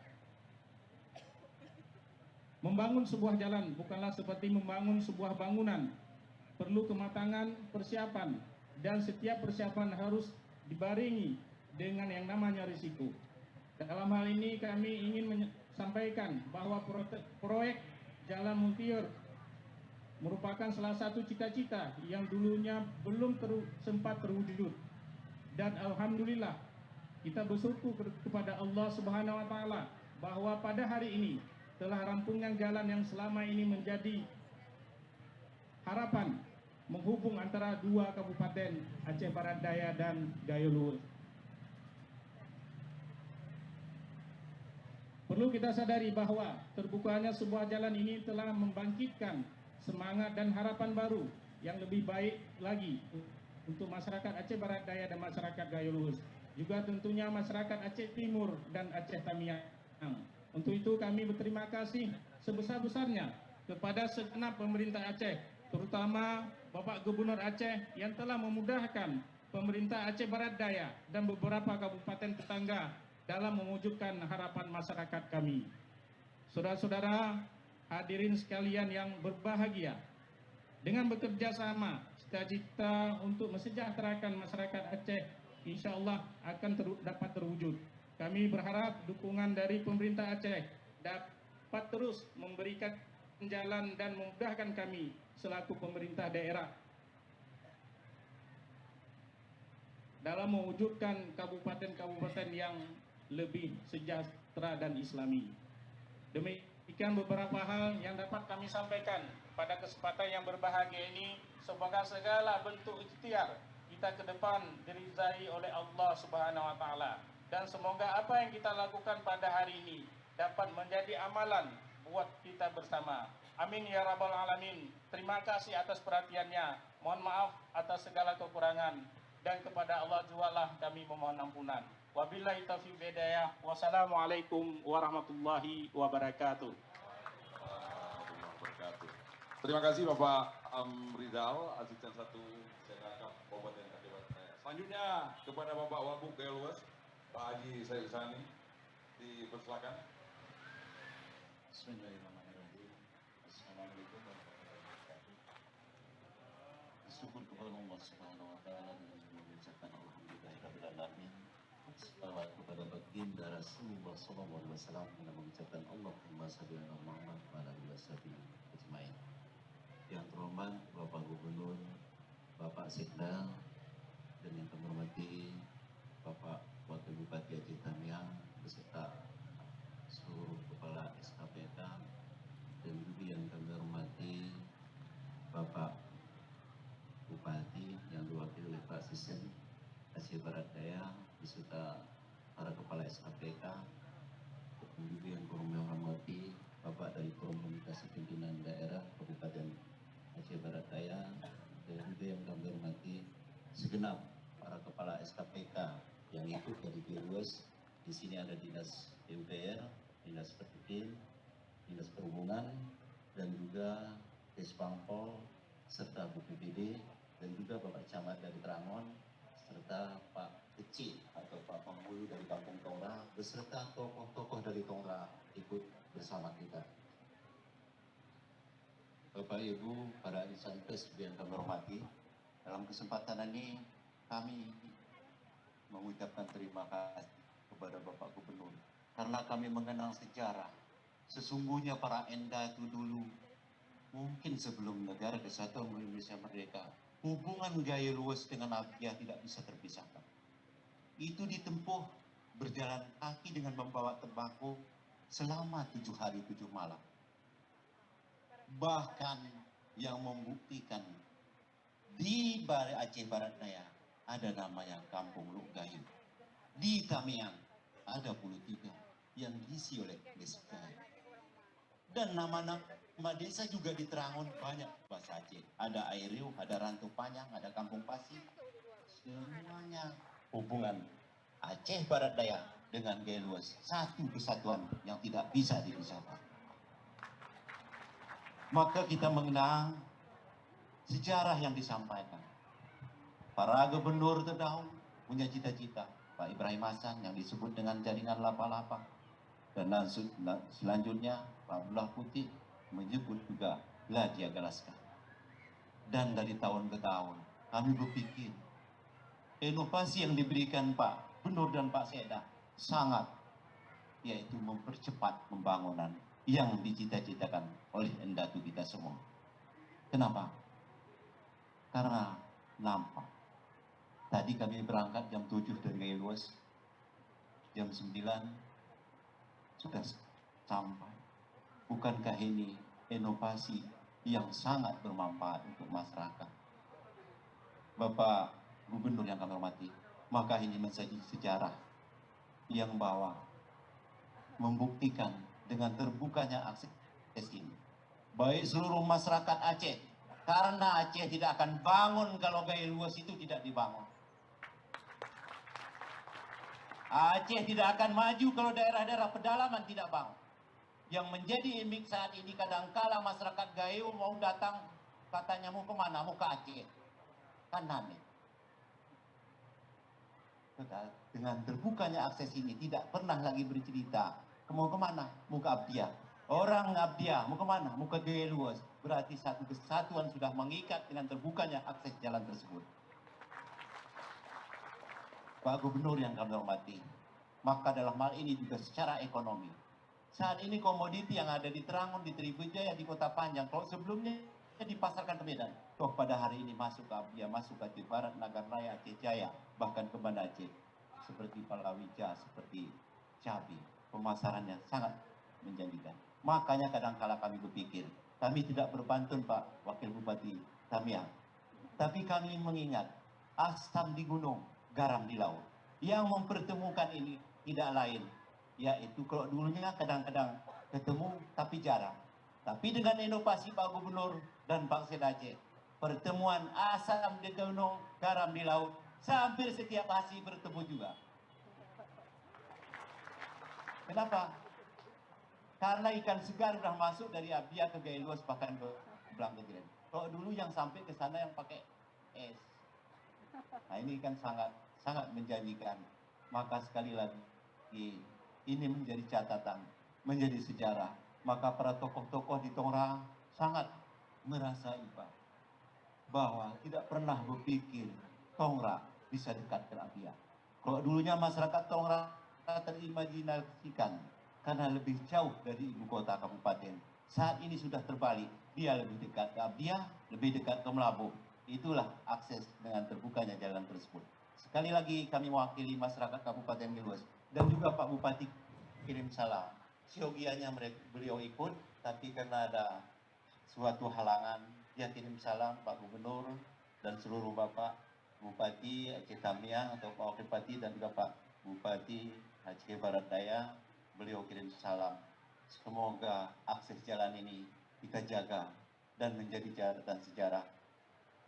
M: Membangun sebuah jalan bukanlah seperti membangun sebuah bangunan. Perlu kematangan persiapan dan setiap persiapan harus dibarengi dengan yang namanya risiko. Dalam hal ini kami ingin menyampaikan bahwa proyek Jalan Muntiur merupakan salah satu cita-cita yang dulunya belum sempat terwujud. Dan alhamdulillah kita bersyukur kepada Allah Subhanahu wa taala bahwa pada hari ini telah rampungnya jalan yang selama ini menjadi harapan menghubung antara dua kabupaten Aceh Barat Daya dan Gayo Luhur. Perlu kita sadari bahwa terbukanya sebuah jalan ini telah membangkitkan semangat dan harapan baru yang lebih baik lagi untuk masyarakat Aceh Barat Daya dan masyarakat Gayo Luhur. Juga tentunya masyarakat Aceh Timur dan Aceh Tamiang. Untuk itu kami berterima kasih sebesar-besarnya kepada segenap pemerintah Aceh, terutama Bapak Gubernur Aceh yang telah memudahkan pemerintah Aceh Barat Daya dan beberapa kabupaten tetangga dalam mewujudkan harapan masyarakat kami. Saudara-saudara, hadirin sekalian yang berbahagia, dengan bekerja sama, cita-cita untuk mesejahterakan masyarakat Aceh insya Allah akan dapat terwujud. Kami berharap dukungan dari pemerintah Aceh dapat terus memberikan jalan dan memudahkan kami selaku pemerintah daerah dalam mewujudkan kabupaten-kabupaten yang lebih sejahtera dan islami. Demikian beberapa hal yang dapat kami sampaikan pada kesempatan yang berbahagia ini. Semoga segala bentuk ikhtiar kita ke depan diridhai oleh Allah Subhanahu wa taala. Dan semoga apa yang kita lakukan pada hari ini dapat menjadi amalan buat kita bersama. Amin ya rabbal alamin. Terima kasih atas perhatiannya. Mohon maaf atas segala kekurangan. Dan kepada Allah jualah kami memohon ampunan. Wabillahi taufiq hidayah. Wassalamualaikum warahmatullahi wabarakatuh.
E: Terima kasih Bapak Rizal, Asisten 1 Senakap Kabupaten Aceh Barat Daya. Selanjutnya kepada Bapak Wabuk Gayo Luhur, Pak Haji Said Sani, dipersilakan.
N: Bismillahirrahmanirrahim. Assalamualaikum warahmatullahi wabarakatuh. Bersyukur kepada Allah Subhanahu wa taala dengan mengucapkan alhamdulillahirabbil alamin. Salawat kepada baginda Rasulullah sallallahu alaihi wasallam dengan mengucapkan Allahumma shalli ala Muhammad wa ala alihi ajmain. Yang terhormat Bapak Gubernur, Bapak Sekda, dan yang kami hormati Bapak Wakil Bupati Aceh Tamiang beserta seluruh kepala SKPK, dan juga yang kami hormati Bapak Bupati yang diwakili oleh Pak Asisten Aceh Barat Daya beserta para kepala SKPK, dan juga yang kami hormati Bapak dari Komunikasi Pimpinan Daerah Kabupaten Aceh Barat Daya, dan juga yang kami hormati segenap para kepala SKPK yang ikut dari Dirwes. Di sini ada Dinas PUPR, Dinas Pertanian, Dinas Perhubungan, dan juga Despangpol, serta BPBD, dan juga Bapak Camat dari Trangon, serta Pak Kecil atau Pak Penghulu dari Kampung Tongra, beserta tokoh-tokoh dari Tongra ikut bersama kita. Bapak Ibu, para insan pers yang kami hormati, dalam kesempatan ini kami mengucapkan terima kasih kepada Bapak Gubernur karena kami mengenal sejarah. Sesungguhnya para Enda itu dulu, mungkin sebelum negara kesatuan Indonesia merdeka, hubungan Gayo Luhur dengan Abia tidak bisa terpisahkan. Itu ditempuh berjalan kaki dengan membawa tembakau selama 7 hari 7 malam. Bahkan yang membuktikan di Aceh Barat Daya ada namanya Kampung Luk Gayo. Di Tamiang ada 3 yang diisi oleh Leskai. Dan nama-nama desa juga di Terangun banyak bahasa Aceh. Ada Airiu, ada Rantu Panyang, ada Kampung Pasir. Semuanya hubungan Aceh Barat Daya dengan Gaya Luas. Satu kesatuan yang tidak bisa dipisahkan. Maka kita mengenang sejarah yang disampaikan. Para gubernur terdahulu punya cita-cita. Pak Ibrahim Hasan yang disebut dengan jaringan lapa-lapa. Dan selanjutnya Pak Abdullah Putih menyebut juga Ladia Galaska. Dan dari tahun ke tahun kami berpikir inovasi yang diberikan Pak Gubernur dan Pak Sekda sangat, yaitu mempercepat pembangunan yang dicita-citakan oleh endatu kita semua. Kenapa? Karena nampak. Tadi kami berangkat jam 7 dari Gaya Luas, jam 9 sudah sampai. Bukankah ini inovasi yang sangat bermanfaat untuk masyarakat? Bapak Gubernur yang kami hormati, maka ini menjadi sejarah yang bahwa membuktikan dengan terbukanya akses ini, baik seluruh masyarakat Aceh, karena Aceh tidak akan bangun kalau Gaya Luas itu tidak dibangun. Aceh tidak akan maju kalau daerah-daerah pedalaman tidak bangun. Yang menjadi imik saat ini kadangkala masyarakat Gayo mau datang, katanya mau kemana? Mau ke Aceh. Kan aneh. Dengan terbukanya akses ini tidak pernah lagi bercerita mau kemana? Mau ke Abdia. Orang Abdia mau kemana? Mau ke Gaya Luas. Berarti satu kesatuan sudah mengikat dengan terbukanya akses jalan tersebut. Pak Gubernur yang kami hormati, maka dalam hal ini juga secara ekonomi. Saat ini komoditi yang ada di Terangun, di Tribujaya, di Kota Panjang, kalau sebelumnya dipasarkan ke Medan, toh pada hari ini masuk ke Abdia, masuk ke Aceh Barat, Nagar Raya, Aceh Jaya, bahkan ke Banda Aceh, seperti Palawija, seperti Cabi, pemasarannya sangat menjanjikan. Makanya kadang-kala kami berpikir, kami tidak berpantun Pak Wakil Bupati Tamiang, tapi kami mengingat asam di gunung, garam di laut. Yang mempertemukan ini tidak lain, yaitu kalau dulunya kadang-kadang ketemu tapi jarang. Tapi dengan inovasi Pak Gubernur dan Pak Sekda Aceh, pertemuan asam di gunung, garam di laut, hampir setiap hari bertemu juga. Kenapa? Karena ikan segar sudah masuk dari Abia ke Gaya Luas, bahkan ke Belang Kejeren. Kalau dulu yang sampai ke sana yang pakai es. Nah ini kan sangat menjanjikan. Maka sekali lagi ini menjadi catatan, menjadi sejarah. Maka para tokoh-tokoh di Tongra sangat merasai Pak, bahwa tidak pernah berpikir Tongra bisa dekat ke Abia. Kalau dulunya masyarakat Tongra terimajinasikan karena lebih jauh dari ibu kota kabupaten. Saat ini sudah terbalik, dia lebih dekat ke Abia, lebih dekat ke Melabu. Itulah akses dengan terbukanya jalan tersebut. Sekali lagi kami mewakili masyarakat Kabupaten Gaya Luas dan juga Pak Bupati kirim salam. Siogianya beliau ikut, tapi karena ada suatu halangan, dia kirim salam Pak Gubernur dan seluruh Bapak Bupati Aceh Tamiang atau Pak Wakil Bupati dan juga Pak Bupati Aceh Barat Daya, beliau kirim salam. Semoga akses jalan ini kita jaga dan menjadi catatan sejarah.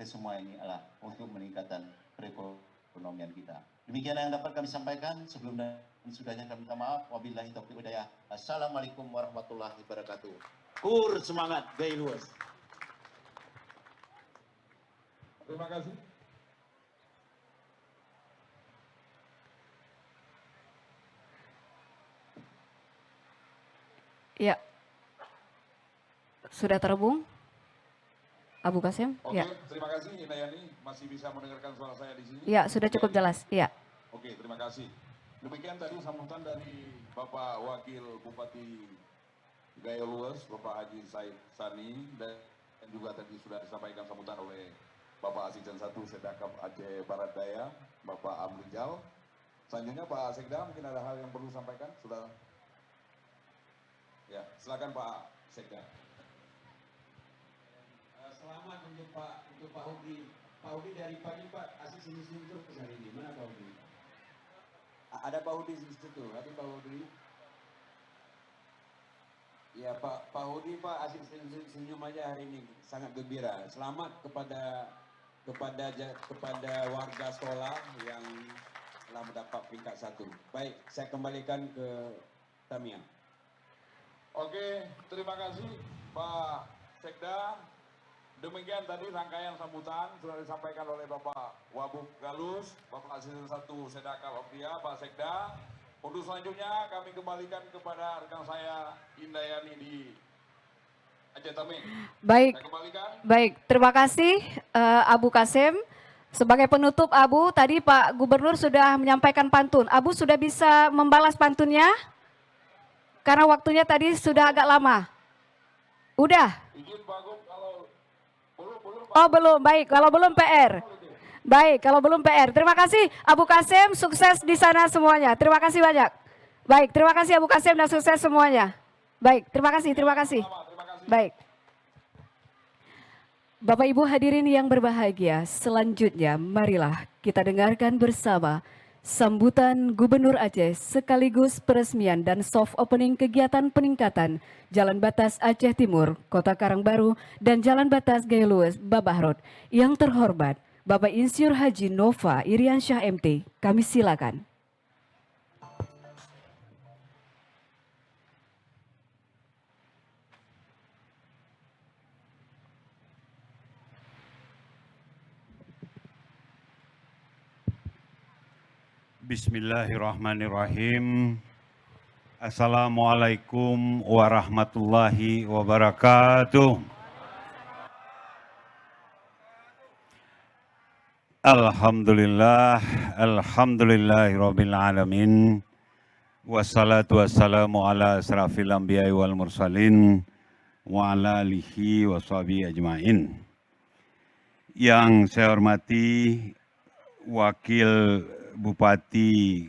N: Semua ini adalah untuk meningkatkan perekonomian kita. Demikian yang dapat kami sampaikan. Sebelum dan sudahnya kami minta maaf. Wabillahi taufiq hidayah. Assalamualaikum warahmatullahi wabarakatuh. Kur semangat Gaya Luas.
E: Terima kasih.
B: Ya. Sudah terhubung? Abu Kasim?
E: Oke,
B: Ya.
E: terima kasih Inayani, masih bisa mendengarkan suara saya di sini.
B: Ya, sudah cukup jelas. Ya.
E: Oke, terima kasih. Demikian tadi sambutan dari Bapak Wakil Bupati Gaya Luas, Bapak Haji Said Sani, dan juga tadi sudah disampaikan sambutan oleh Bapak Asisten 1 Sedakap Aceh Barat Daya, Bapak Amrijal. Selanjutnya Pak Sekda, mungkin ada hal yang perlu disampaikan? Sudah. Ya, silakan Pak Sekda.
O: Selamat untuk Pak Hudi. Pak Hudi dari pagi Pak, asik sini terus hari ini. Mana Pak Hudi?
A: Ada Pak Hudi di situ, tapi Pak Hudi.
O: Ya Pak Hudi, Pak asik senyum aja hari ini, sangat gembira. Selamat kepada warga sekolah yang telah mendapat peringkat 1. Baik, saya kembalikan ke Tamiang.
E: Oke, terima kasih Pak Sekda. Demikian tadi rangkaian sambutan sudah disampaikan oleh Bapak Wabub Galus, Bapak Asisten 1 Sedakal Optia, Pak Sekda. Untuk selanjutnya kami kembalikan kepada rekan saya Indayani di Aceh Taming.
B: Baik,
E: Saya kembalikan.
B: baik. Terima kasih Abu Kasim. Sebagai penutup Abu, tadi Pak Gubernur sudah menyampaikan pantun. Abu sudah bisa membalas pantunnya? Karena waktunya tadi sudah agak lama. Udah?
E: Izin Pak Gub, kalau belum.
B: Oh belum, baik. Kalau belum PR. Baik, kalau belum PR. Terima kasih Abu Kasim, sukses di sana semuanya. Terima kasih banyak. Baik, terima kasih Abu Kasim dan sukses semuanya. Baik, terima kasih, terima kasih. Baik. Bapak Ibu hadirin yang berbahagia, selanjutnya marilah kita dengarkan bersama sambutan Gubernur Aceh sekaligus peresmian dan soft opening kegiatan peningkatan Jalan Batas Aceh Timur, Kota Karangbaru, dan Jalan Batas Gaya Luwes, Babahrod. Yang terhormat, Bapak Insinyur Haji Nova Iriansyah MT, kami silakan.
C: Bismillahirrahmanirrahim. Assalamualaikum warahmatullahi wabarakatuh. Alhamdulillahirabbil alamin. Wassalatu wassalamu ala asrafil anbiya'i wal mursalin wa ala alihi washabihi ajmain. Yang saya hormati Wakil Bupati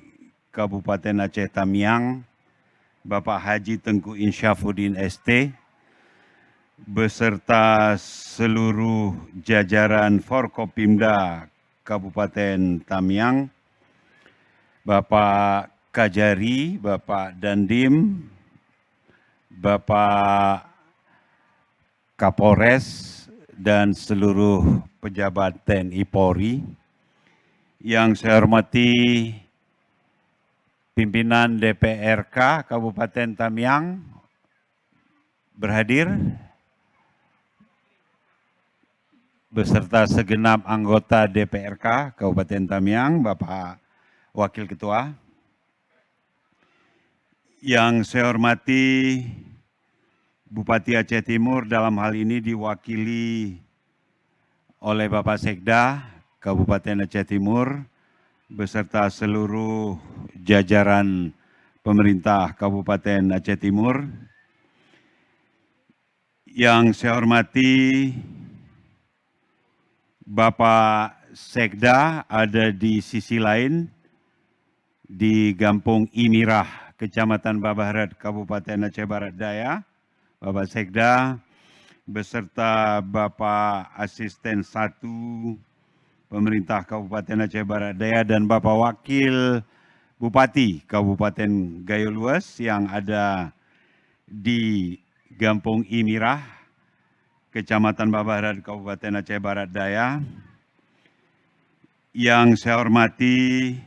C: Kabupaten Aceh Tamiang, Bapak Haji Tengku Insyafuddin ST, beserta seluruh jajaran Forkopimda Kabupaten Tamiang, Bapak Kajari, Bapak Dandim, Bapak Kapolres, dan seluruh pejabat TNI Polri. Yang saya hormati pimpinan DPRK Kabupaten Tamiang berhadir, beserta segenap anggota DPRK Kabupaten Tamiang, Bapak Wakil Ketua. Yang saya hormati Bupati Aceh Timur, dalam hal ini diwakili oleh Bapak Sekda Kabupaten Aceh Timur, beserta seluruh jajaran pemerintah Kabupaten Aceh Timur. Yang saya hormati Bapak Sekda ada di sisi lain, di Gampung Imirah, Kecamatan Babahrod, Kabupaten Aceh Barat Daya. Bapak Sekda beserta Bapak Asisten 1 Pemerintah Kabupaten Aceh Barat Daya dan Bapak Wakil Bupati Kabupaten Gaya Luwes yang ada di Gampung Imirah, Kecamatan Babahrod, Kabupaten Aceh Barat Daya. Yang saya hormati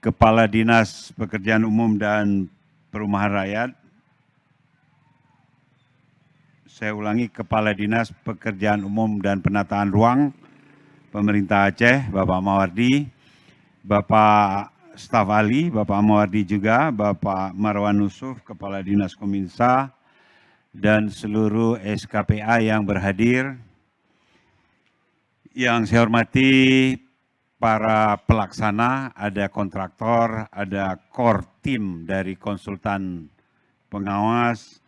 C: Kepala Dinas Pekerjaan Umum dan Perumahan Rakyat. Saya ulangi, Kepala Dinas Pekerjaan Umum dan Penataan Ruang Pemerintah Aceh, Bapak Mawardi, Bapak Staf Ahli, Bapak Mawardi juga, Bapak Marwan Nusuf, Kepala Dinas Kominsa, dan seluruh SKPA yang berhadir. Yang saya hormati para pelaksana, ada kontraktor, ada core team dari konsultan pengawas,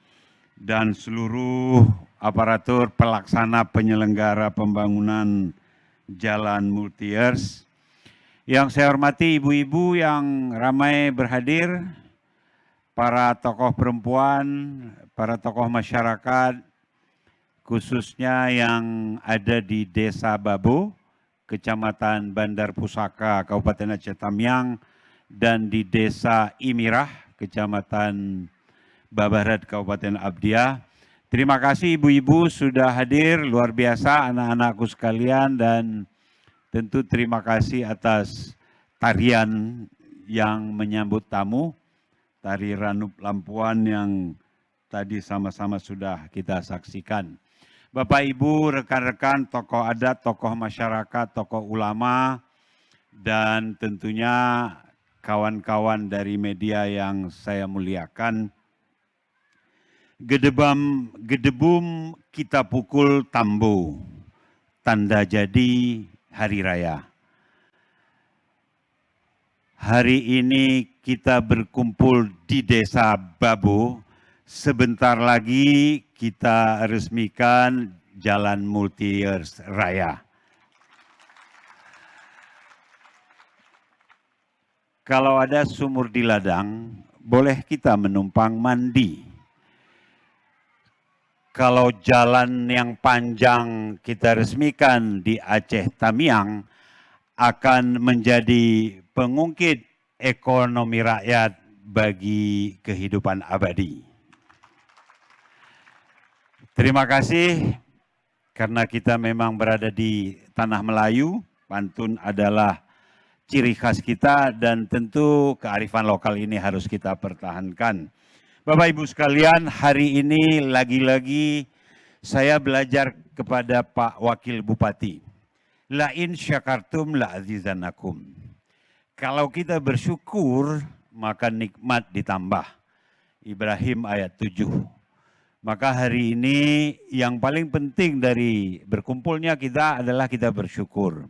C: dan seluruh aparatur pelaksana penyelenggara pembangunan jalan multi-years. Yang saya hormati ibu-ibu yang ramai berhadir, para tokoh perempuan, para tokoh masyarakat, khususnya yang ada di Desa Babo, Kecamatan Bandar Pusaka, Kabupaten Aceh Tamiang, dan di Desa Imirah, Kecamatan Babarat, Kabupaten Abdiah. Terima kasih ibu-ibu sudah hadir, luar biasa anak-anakku sekalian, dan tentu terima kasih atas tarian yang menyambut tamu, tari Ranup Lampuan yang tadi sama-sama sudah kita saksikan. Bapak Ibu, rekan-rekan, tokoh adat, tokoh masyarakat, tokoh ulama, dan tentunya kawan-kawan dari media yang saya muliakan. Gedebum kita pukul tambo, tanda jadi hari raya. Hari ini kita berkumpul di Desa Babo. Sebentar lagi kita resmikan Jalan Multiyears Raya. Kalau ada sumur di ladang, boleh kita menumpang mandi. Kalau jalan yang panjang kita resmikan di Aceh Tamiang, akan menjadi pengungkit ekonomi rakyat bagi kehidupan abadi. Terima kasih karena kita memang berada di tanah Melayu, pantun adalah ciri khas kita dan tentu kearifan lokal ini harus kita pertahankan. Bapak Ibu sekalian, hari ini lagi-lagi saya belajar kepada Pak Wakil Bupati. La in syakartum la azizanakum. Kalau kita bersyukur, maka nikmat ditambah. Ibrahim ayat 7. Maka hari ini yang paling penting dari berkumpulnya kita adalah kita bersyukur.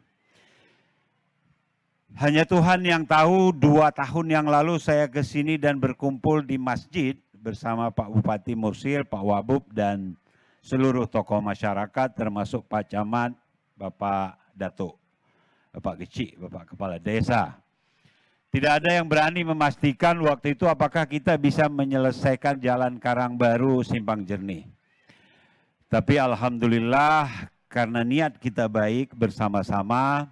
C: Hanya Tuhan yang tahu, 2 tahun yang lalu saya ke sini dan berkumpul di masjid bersama Pak Bupati Mursil, Pak Wabub, dan seluruh tokoh masyarakat termasuk Pak Camat, Bapak Datuk, Bapak Kecik, Bapak Kepala Desa. Tidak ada yang berani memastikan waktu itu apakah kita bisa menyelesaikan jalan Karangbaru Simpang Jernih. Tapi alhamdulillah karena niat kita baik bersama-sama,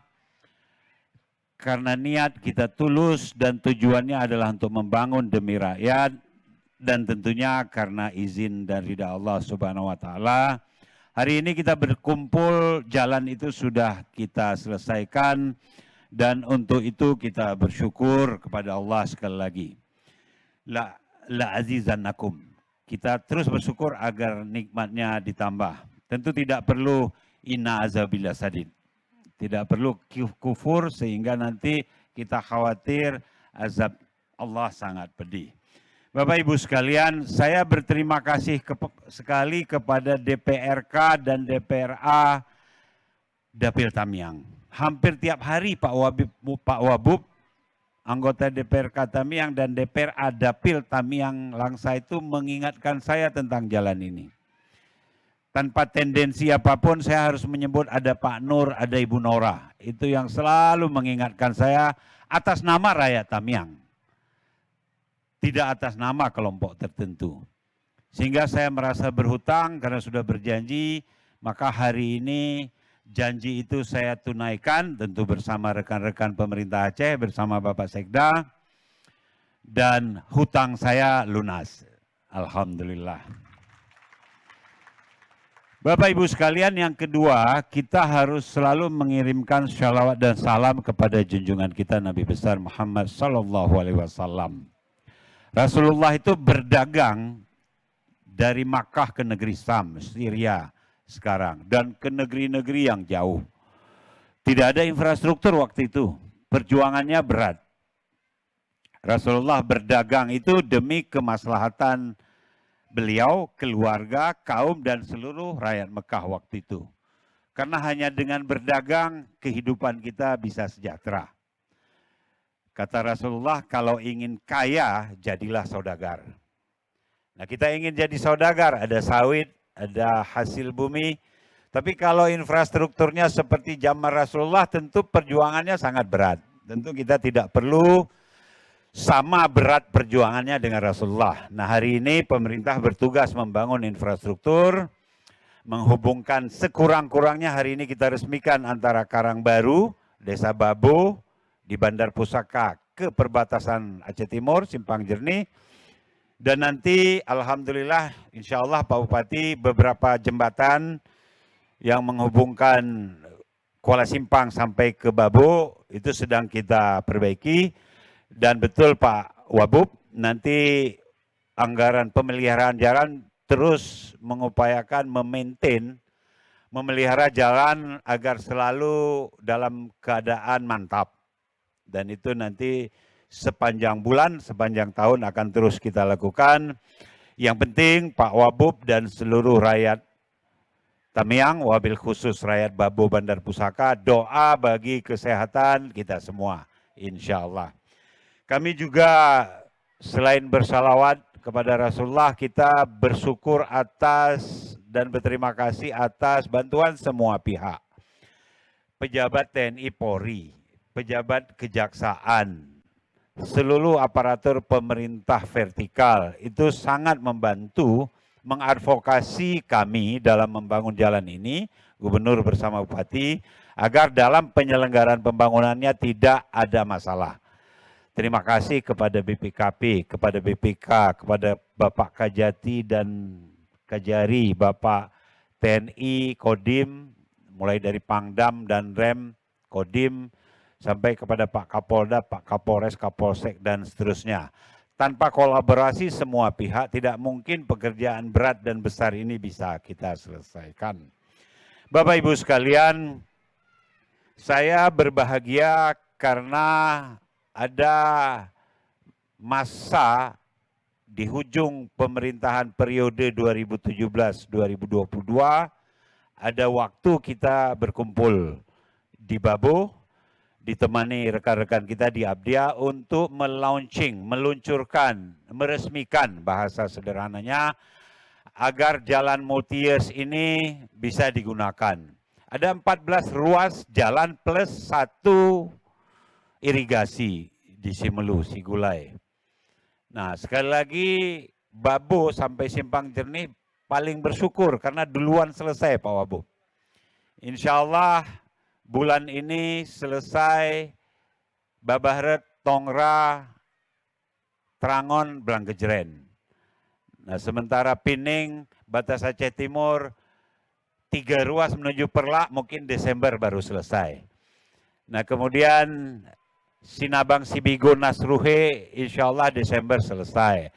C: karena niat kita tulus dan tujuannya adalah untuk membangun demi rakyat, dan tentunya karena izin dan ridha Allah Subhanahu wa taala, hari ini kita berkumpul, jalan itu sudah kita selesaikan, dan untuk itu kita bersyukur kepada Allah sekali lagi. La azizanakum. Kita terus bersyukur agar nikmatnya ditambah. Tentu tidak perlu inna azabillah sadid. Tidak perlu kufur sehingga nanti kita khawatir azab Allah sangat pedih. Bapak Ibu sekalian, saya berterima kasih sekali kepada DPRK dan DPRA Dapil Tamiang. Hampir tiap hari Pak Wabub, anggota DPRK Tamiang dan DPRA Dapil Tamiang Langsa itu mengingatkan saya tentang jalan ini. Tanpa tendensi apapun saya harus menyebut ada Pak Nur, ada Ibu Nora. Itu yang selalu mengingatkan saya atas nama rakyat Tamiang. Tidak atas nama kelompok tertentu. Sehingga saya merasa berhutang karena sudah berjanji, maka hari ini janji itu saya tunaikan tentu bersama rekan-rekan pemerintah Aceh, bersama Bapak Sekda, dan hutang saya lunas. Alhamdulillah. Bapak Ibu sekalian, yang kedua, kita harus selalu mengirimkan shalawat dan salam kepada junjungan kita Nabi besar Muhammad SAW. Rasulullah itu berdagang dari Makkah ke negeri Sam, Syria sekarang, dan ke negeri-negeri yang jauh. Tidak ada infrastruktur waktu itu, perjuangannya berat. Rasulullah berdagang itu demi kemaslahatan beliau, keluarga, kaum, dan seluruh rakyat Mekah waktu itu. Karena hanya dengan berdagang, kehidupan kita bisa sejahtera. Kata Rasulullah, kalau ingin kaya, jadilah saudagar. Nah, kita ingin jadi saudagar, ada sawit, ada hasil bumi. Tapi kalau infrastrukturnya seperti zaman Rasulullah, tentu perjuangannya sangat berat. Tentu kita tidak perlu sama berat perjuangannya dengan Rasulullah. Nah, hari ini pemerintah bertugas membangun infrastruktur, menghubungkan sekurang-kurangnya hari ini kita resmikan antara Karangbaru, Desa Babo, di Bandar Pusaka ke perbatasan Aceh Timur, Simpang Jernih, Dan nanti alhamdulillah insya Allah Pak Bupati beberapa jembatan yang menghubungkan Kuala Simpang sampai ke Babo itu sedang kita perbaiki. Dan betul Pak Wabub, nanti anggaran pemeliharaan jalan terus mengupayakan memelihara jalan agar selalu dalam keadaan mantap. Dan itu nanti sepanjang bulan, sepanjang tahun akan terus kita lakukan. Yang penting Pak Wabub dan seluruh rakyat Tamiang, wabil khusus rakyat Babo Bandar Pusaka, doa bagi kesehatan kita semua, insya Allah. Kami juga selain bersalawat kepada Rasulullah, kita bersyukur atas dan berterima kasih atas bantuan semua pihak. Pejabat TNI Polri, pejabat kejaksaan, seluruh aparatur pemerintah vertikal itu sangat membantu mengadvokasi kami dalam membangun jalan ini, Gubernur bersama Bupati, agar dalam penyelenggaraan pembangunannya tidak ada masalah. Terima kasih kepada BPKP, kepada BPK, kepada Bapak Kajati dan Kajari, Bapak TNI, Kodim, mulai dari Pangdam dan Rem, Kodim, sampai kepada Pak Kapolda, Pak Kapolres, Kapolsek, dan seterusnya. Tanpa kolaborasi semua pihak, tidak mungkin pekerjaan berat dan besar ini bisa kita selesaikan. Bapak Ibu sekalian, saya berbahagia karena ada masa di hujung pemerintahan periode 2017-2022, ada waktu kita berkumpul di Babo, ditemani rekan-rekan kita di Abdia untuk meluncurkan, meresmikan bahasa sederhananya, agar jalan multi-years ini bisa digunakan. Ada 14 ruas jalan plus 1 irigasi di Simelu, Sigulai. Nah, sekali lagi Babo sampai Simpang Jernih paling bersyukur karena duluan selesai Pak Wabub. Insya Allah bulan ini selesai Babahret, Tongra, Trangon, Blangkejeren. Nah, sementara Pining, Batas Aceh Timur, 3 ruas menuju Perlak mungkin Desember baru selesai. Nah, kemudian Sinabang, Sibigo, Nasruhe, insya Allah Desember selesai.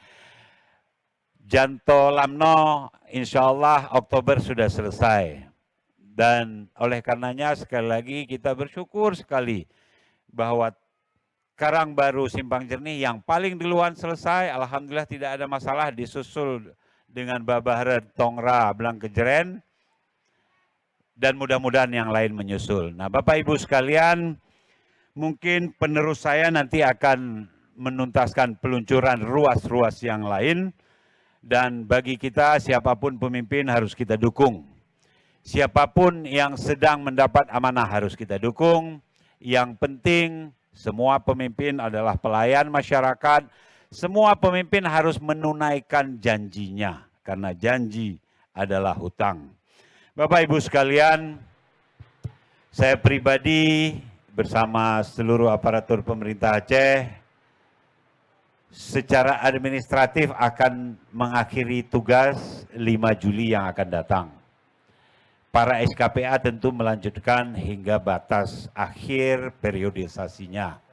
C: Janto, Lamno, insya Allah Oktober sudah selesai. Dan oleh karenanya sekali lagi kita bersyukur sekali bahwa Karangbaru, Simpang Jernih yang paling duluan selesai, alhamdulillah tidak ada masalah, disusul dengan Babahret, Tongra, Blangkejeren, dan mudah-mudahan yang lain menyusul. Nah, Bapak Ibu sekalian, mungkin penerus saya nanti akan menuntaskan peluncuran ruas-ruas yang lain, dan bagi kita siapapun pemimpin harus kita dukung. Siapapun yang sedang mendapat amanah harus kita dukung. Yang penting semua pemimpin adalah pelayan masyarakat. Semua pemimpin harus menunaikan janjinya karena janji adalah hutang. Bapak Ibu sekalian, saya pribadi bersama seluruh aparatur pemerintah Aceh secara administratif akan mengakhiri tugas 5 Juli yang akan datang. Para SKPA tentu melanjutkan hingga batas akhir periodisasinya.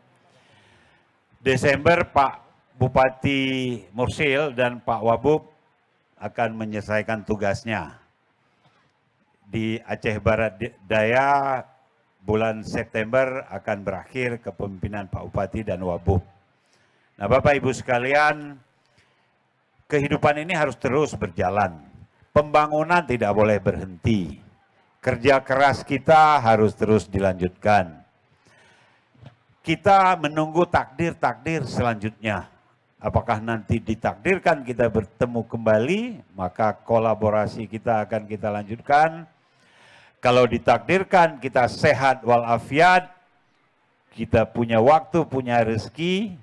C: Desember Pak Bupati Mursil dan Pak Wabub akan menyelesaikan tugasnya. Di Aceh Barat Daya bulan September akan berakhir kepemimpinan Pak Bupati dan Wabub. Nah, Bapak Ibu sekalian, kehidupan ini harus terus berjalan. Pembangunan tidak boleh berhenti. Kerja keras kita harus terus dilanjutkan. Kita menunggu takdir-takdir selanjutnya. Apakah nanti ditakdirkan kita bertemu kembali, maka kolaborasi kita akan kita lanjutkan. Kalau ditakdirkan kita sehat walafiat, kita punya waktu, punya rezeki,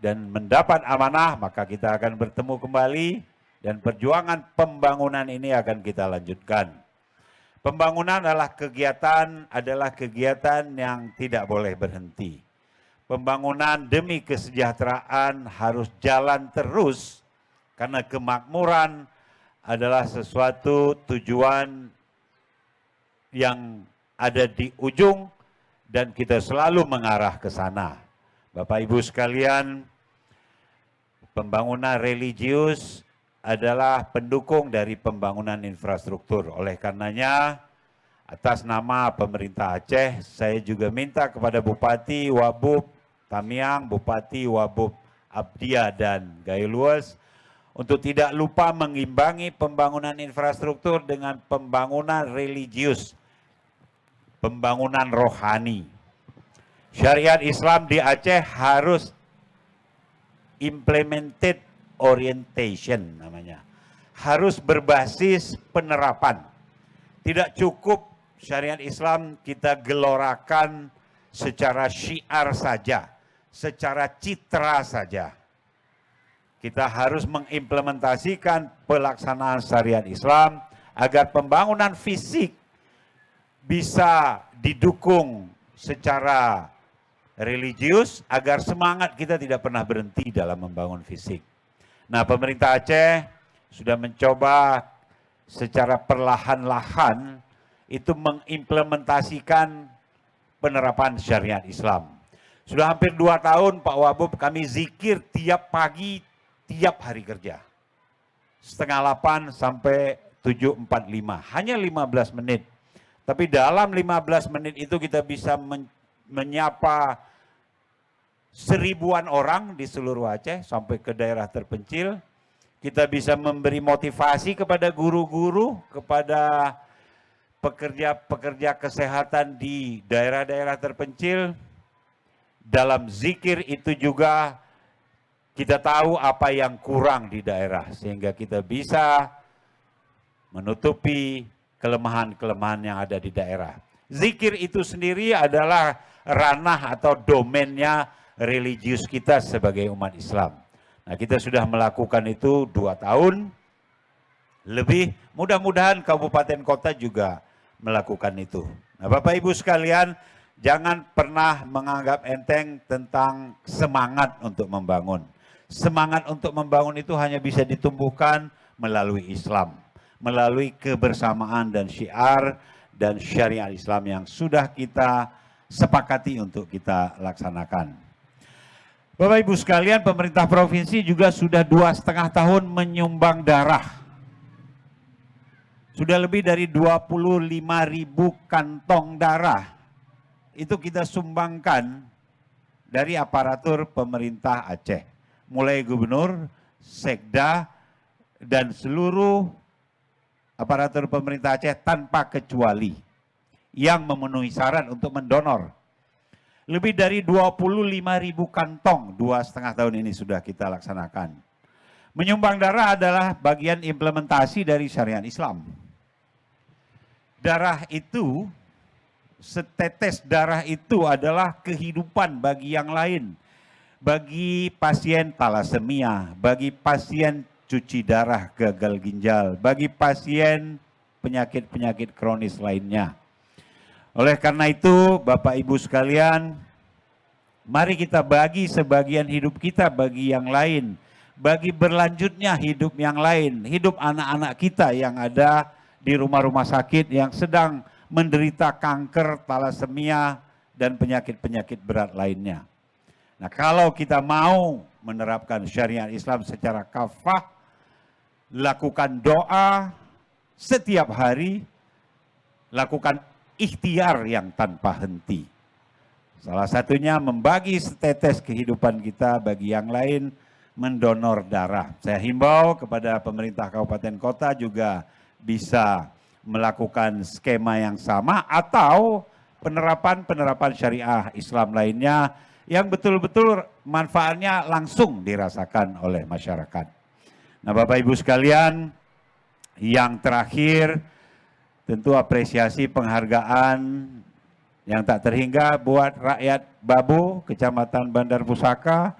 C: dan mendapat amanah, maka kita akan bertemu kembali, dan perjuangan pembangunan ini akan kita lanjutkan. Pembangunan adalah kegiatan yang tidak boleh berhenti. Pembangunan demi kesejahteraan harus jalan terus
P: Karena kemakmuran adalah sesuatu tujuan yang ada di ujung dan kita selalu mengarah ke sana. Bapak Ibu sekalian, pembangunan religius adalah pendukung dari pembangunan infrastruktur. Oleh karenanya, atas nama pemerintah Aceh, saya juga minta kepada Bupati Wabub Tamiang, Bupati Wabub Abdia dan Gayo Luas untuk tidak lupa mengimbangi pembangunan infrastruktur dengan pembangunan religius, pembangunan rohani. Syariat Islam di Aceh harus implemented orientation namanya. Harus berbasis penerapan. Tidak cukup syariat Islam kita gelorakan secara syiar saja, secara citra saja. Kita harus mengimplementasikan pelaksanaan syariat Islam agar pembangunan fisik bisa didukung secara religius agar semangat kita tidak pernah berhenti dalam membangun fisik. Nah, pemerintah Aceh sudah mencoba secara perlahan-lahan itu mengimplementasikan penerapan syariat Islam. Sudah hampir 2 tahun Pak Wabub kami zikir tiap pagi, tiap hari kerja. 7:30 sampai 7:45, hanya 15 menit. Tapi dalam 15 menit itu kita bisa menyapa 1000-an orang di seluruh Aceh sampai ke daerah terpencil. Kita bisa memberi motivasi kepada guru-guru, kepada pekerja-pekerja kesehatan di daerah-daerah terpencil. Dalam zikir itu juga kita tahu apa yang kurang di daerah sehingga kita bisa menutupi kelemahan-kelemahan yang ada di daerah. Zikir itu sendiri adalah ranah atau domainnya religius kita sebagai umat Islam. Nah, kita sudah melakukan itu 2 tahun lebih. Mudah-mudahan kabupaten kota juga melakukan itu. Nah, Bapak Ibu sekalian, jangan pernah menganggap enteng tentang semangat untuk membangun. Semangat untuk membangun itu hanya bisa ditumbuhkan melalui Islam, melalui kebersamaan dan syiar dan syariat Islam yang sudah kita sepakati untuk kita laksanakan. Bapak Ibu sekalian, pemerintah provinsi juga sudah 2,5 tahun menyumbang darah. Sudah lebih dari 25.000 kantong darah. Itu kita sumbangkan dari aparatur pemerintah Aceh. Mulai gubernur, sekda, dan seluruh aparatur pemerintah Aceh tanpa kecuali yang memenuhi syarat untuk mendonor. Lebih dari 25.000 kantong 2,5 tahun ini sudah kita laksanakan. Menyumbang darah adalah bagian implementasi dari syariat Islam. Darah itu, setetes darah itu adalah kehidupan bagi yang lain. Bagi pasien thalassemia, bagi pasien cuci darah gagal ginjal, bagi pasien penyakit-penyakit kronis lainnya. Oleh karena itu, Bapak Ibu sekalian, mari kita bagi sebagian hidup kita bagi yang lain, bagi berlanjutnya hidup yang lain, hidup anak-anak kita yang ada di rumah-rumah sakit yang sedang menderita kanker, thalassemia, dan penyakit-penyakit berat lainnya. Nah, kalau kita mau menerapkan syariat Islam secara kafah, lakukan doa setiap hari, lakukan ikhtiar yang tanpa henti. Salah satunya membagi setetes kehidupan kita bagi yang lain, mendonor darah. Saya himbau kepada pemerintah kabupaten kota juga bisa melakukan skema yang sama atau penerapan-penerapan syariah Islam lainnya yang betul-betul manfaatnya langsung dirasakan oleh masyarakat. Nah, Bapak Ibu sekalian, yang terakhir tentu apresiasi penghargaan yang tak terhingga buat rakyat Babu, Kecamatan Bandar Pusaka,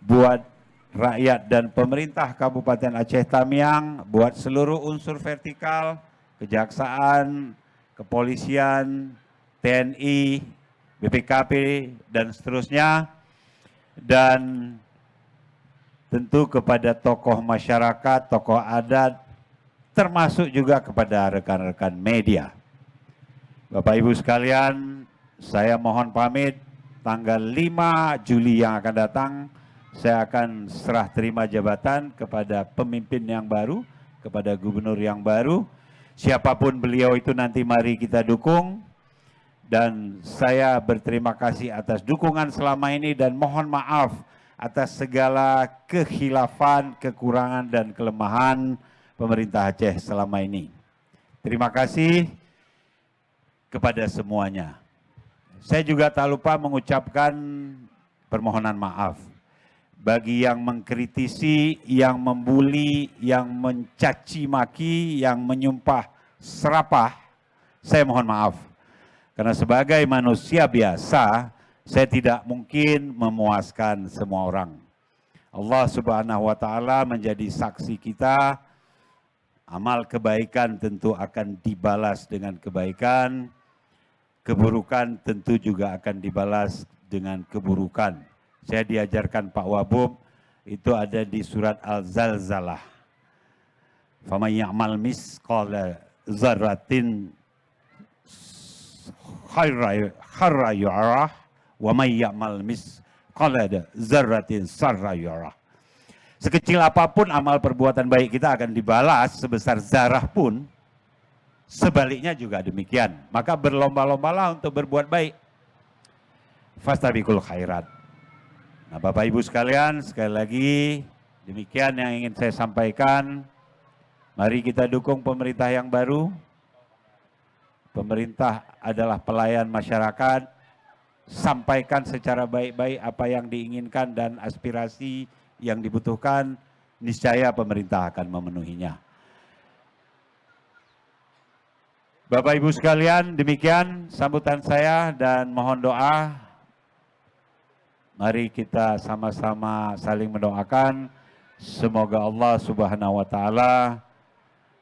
P: buat rakyat dan pemerintah Kabupaten Aceh Tamiang, buat seluruh unsur vertikal, kejaksaan, kepolisian, TNI, BPKP, dan seterusnya. Dan tentu kepada tokoh masyarakat, tokoh adat, termasuk juga kepada rekan-rekan media. Bapak Ibu sekalian, saya mohon pamit. Tanggal 5 Juli yang akan datang, saya akan serah terima jabatan kepada pemimpin yang baru, kepada gubernur yang baru. Siapapun beliau itu nanti mari kita dukung. Dan saya berterima kasih atas dukungan selama ini dan mohon maaf atas segala kekhilafan, kekurangan dan kelemahan pemerintah Aceh selama ini. Terima kasih kepada semuanya. Saya juga tak lupa mengucapkan permohonan maaf bagi yang mengkritisi, yang membuli, yang mencaci maki, yang menyumpah serapah. Saya mohon maaf. Karena sebagai manusia biasa, saya tidak mungkin memuaskan semua orang. Allah Subhanahu wa Ta'ala menjadi saksi kita. Amal kebaikan tentu akan dibalas dengan kebaikan. Keburukan tentu juga akan dibalas dengan keburukan. Saya diajarkan Pak Wabub, itu ada di surat Al-Zalzalah. Faman ya'mal misqala dzarratin khaira yu'rah wa may ya'mal misqala dzarratin sarra yu'rah. Sekecil apapun amal perbuatan baik kita akan dibalas, sebesar zarah pun sebaliknya juga demikian. Maka berlomba-lombalah untuk berbuat baik. Fastabiqul khairat. Nah, Bapak Ibu sekalian, sekali lagi demikian yang ingin saya sampaikan. Mari kita dukung pemerintah yang baru. Pemerintah adalah pelayan masyarakat. Sampaikan secara baik-baik apa yang diinginkan dan aspirasi yang dibutuhkan. Niscaya pemerintah akan memenuhinya. Bapak Ibu sekalian, demikian sambutan saya dan mohon doa. Mari kita sama-sama saling mendoakan. Semoga Allah Subhanahu wa Ta'ala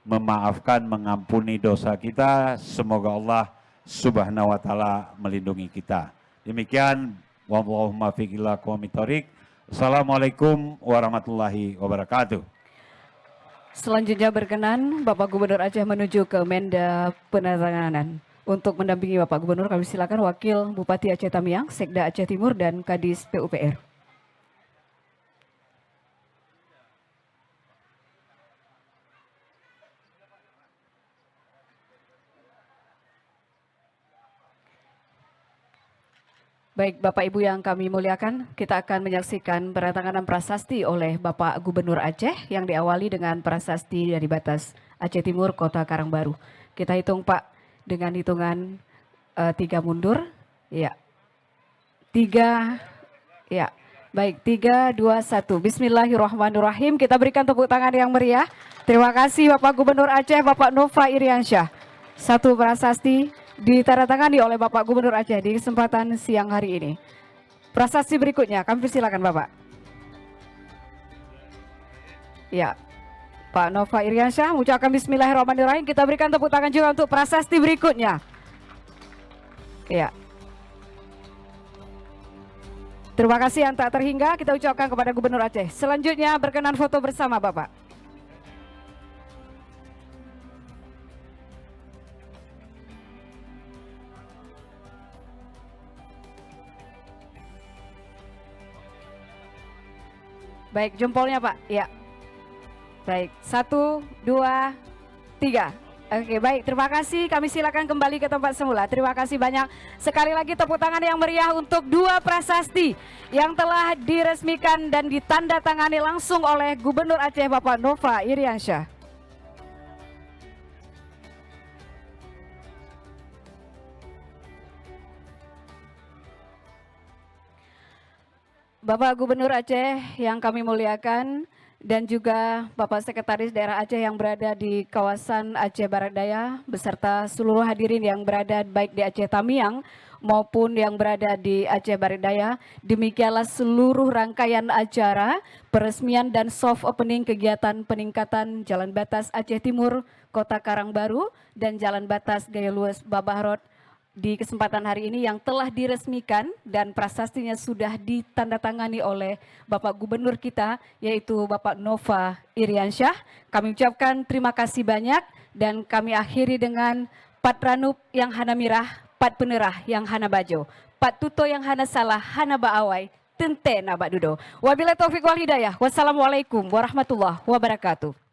P: memaafkan, mengampuni dosa kita. Semoga Allah Subhanahu wa Ta'ala melindungi kita. Demikian, wallahumma fiq ila aqwamit thoriq. Assalamualaikum warahmatullahi wabarakatuh.
B: Selanjutnya berkenan Bapak Gubernur Aceh menuju ke Menda Penanganan. Untuk mendampingi Bapak Gubernur kami silakan Wakil Bupati Aceh Tamiang, Sekda Aceh Timur dan Kadis PUPR. Baik Bapak Ibu yang kami muliakan, kita akan menyaksikan penandatanganan prasasti oleh Bapak Gubernur Aceh yang diawali dengan prasasti dari batas Aceh Timur Kota Karangbaru. Kita hitung Pak dengan hitungan 3 mundur. Ya. 3 ya. Baik, 3 2 1. Bismillahirrahmanirrahim. Kita berikan tepuk tangan yang meriah. Terima kasih Bapak Gubernur Aceh, Bapak Nova Iriansyah. Satu prasasti ditandatangani oleh Bapak Gubernur Aceh di kesempatan siang hari ini. Prasasti berikutnya, kami persilakan Bapak. Ya, Pak Nova Iriansyah mengucapkan Bismillahirrahmanirrahim. Kita berikan tepuk tangan juga untuk prasasti berikutnya. Ya. Terima kasih yang tak terhingga kita ucapkan kepada Gubernur Aceh. Selanjutnya berkenan foto bersama Bapak. Baik, jempolnya Pak. Ya. Baik, 1, 2, 3. Oke, baik. Terima kasih. Kami silakan kembali ke tempat semula. Terima kasih banyak. Sekali lagi tepuk tangan yang meriah untuk 2 prasasti yang telah diresmikan dan ditandatangani langsung oleh Gubernur Aceh Bapak Nova Iriansyah. Bapak Gubernur Aceh yang kami muliakan dan juga Bapak Sekretaris Daerah Aceh yang berada di kawasan Aceh Barat Daya beserta seluruh hadirin yang berada baik di Aceh Tamiang maupun yang berada di Aceh Barat Daya. Demikianlah seluruh rangkaian acara peresmian dan soft opening kegiatan peningkatan Jalan Batas Aceh Timur Kota Karangbaru dan Jalan Batas Gaya Luas Babahrot di kesempatan hari ini yang telah diresmikan dan prasastinya sudah ditandatangani oleh Bapak Gubernur kita, yaitu Bapak Nova Iriansyah. Kami ucapkan terima kasih banyak dan kami akhiri dengan Pat Ranup yang hana mirah, Pat Penerah yang hana bajo, Pat Tuto yang hana salah, hana baawai, tente na Bak Dudo. Wabillahi taufiq wal hidayah. Wassalamualaikum warahmatullahi wabarakatuh.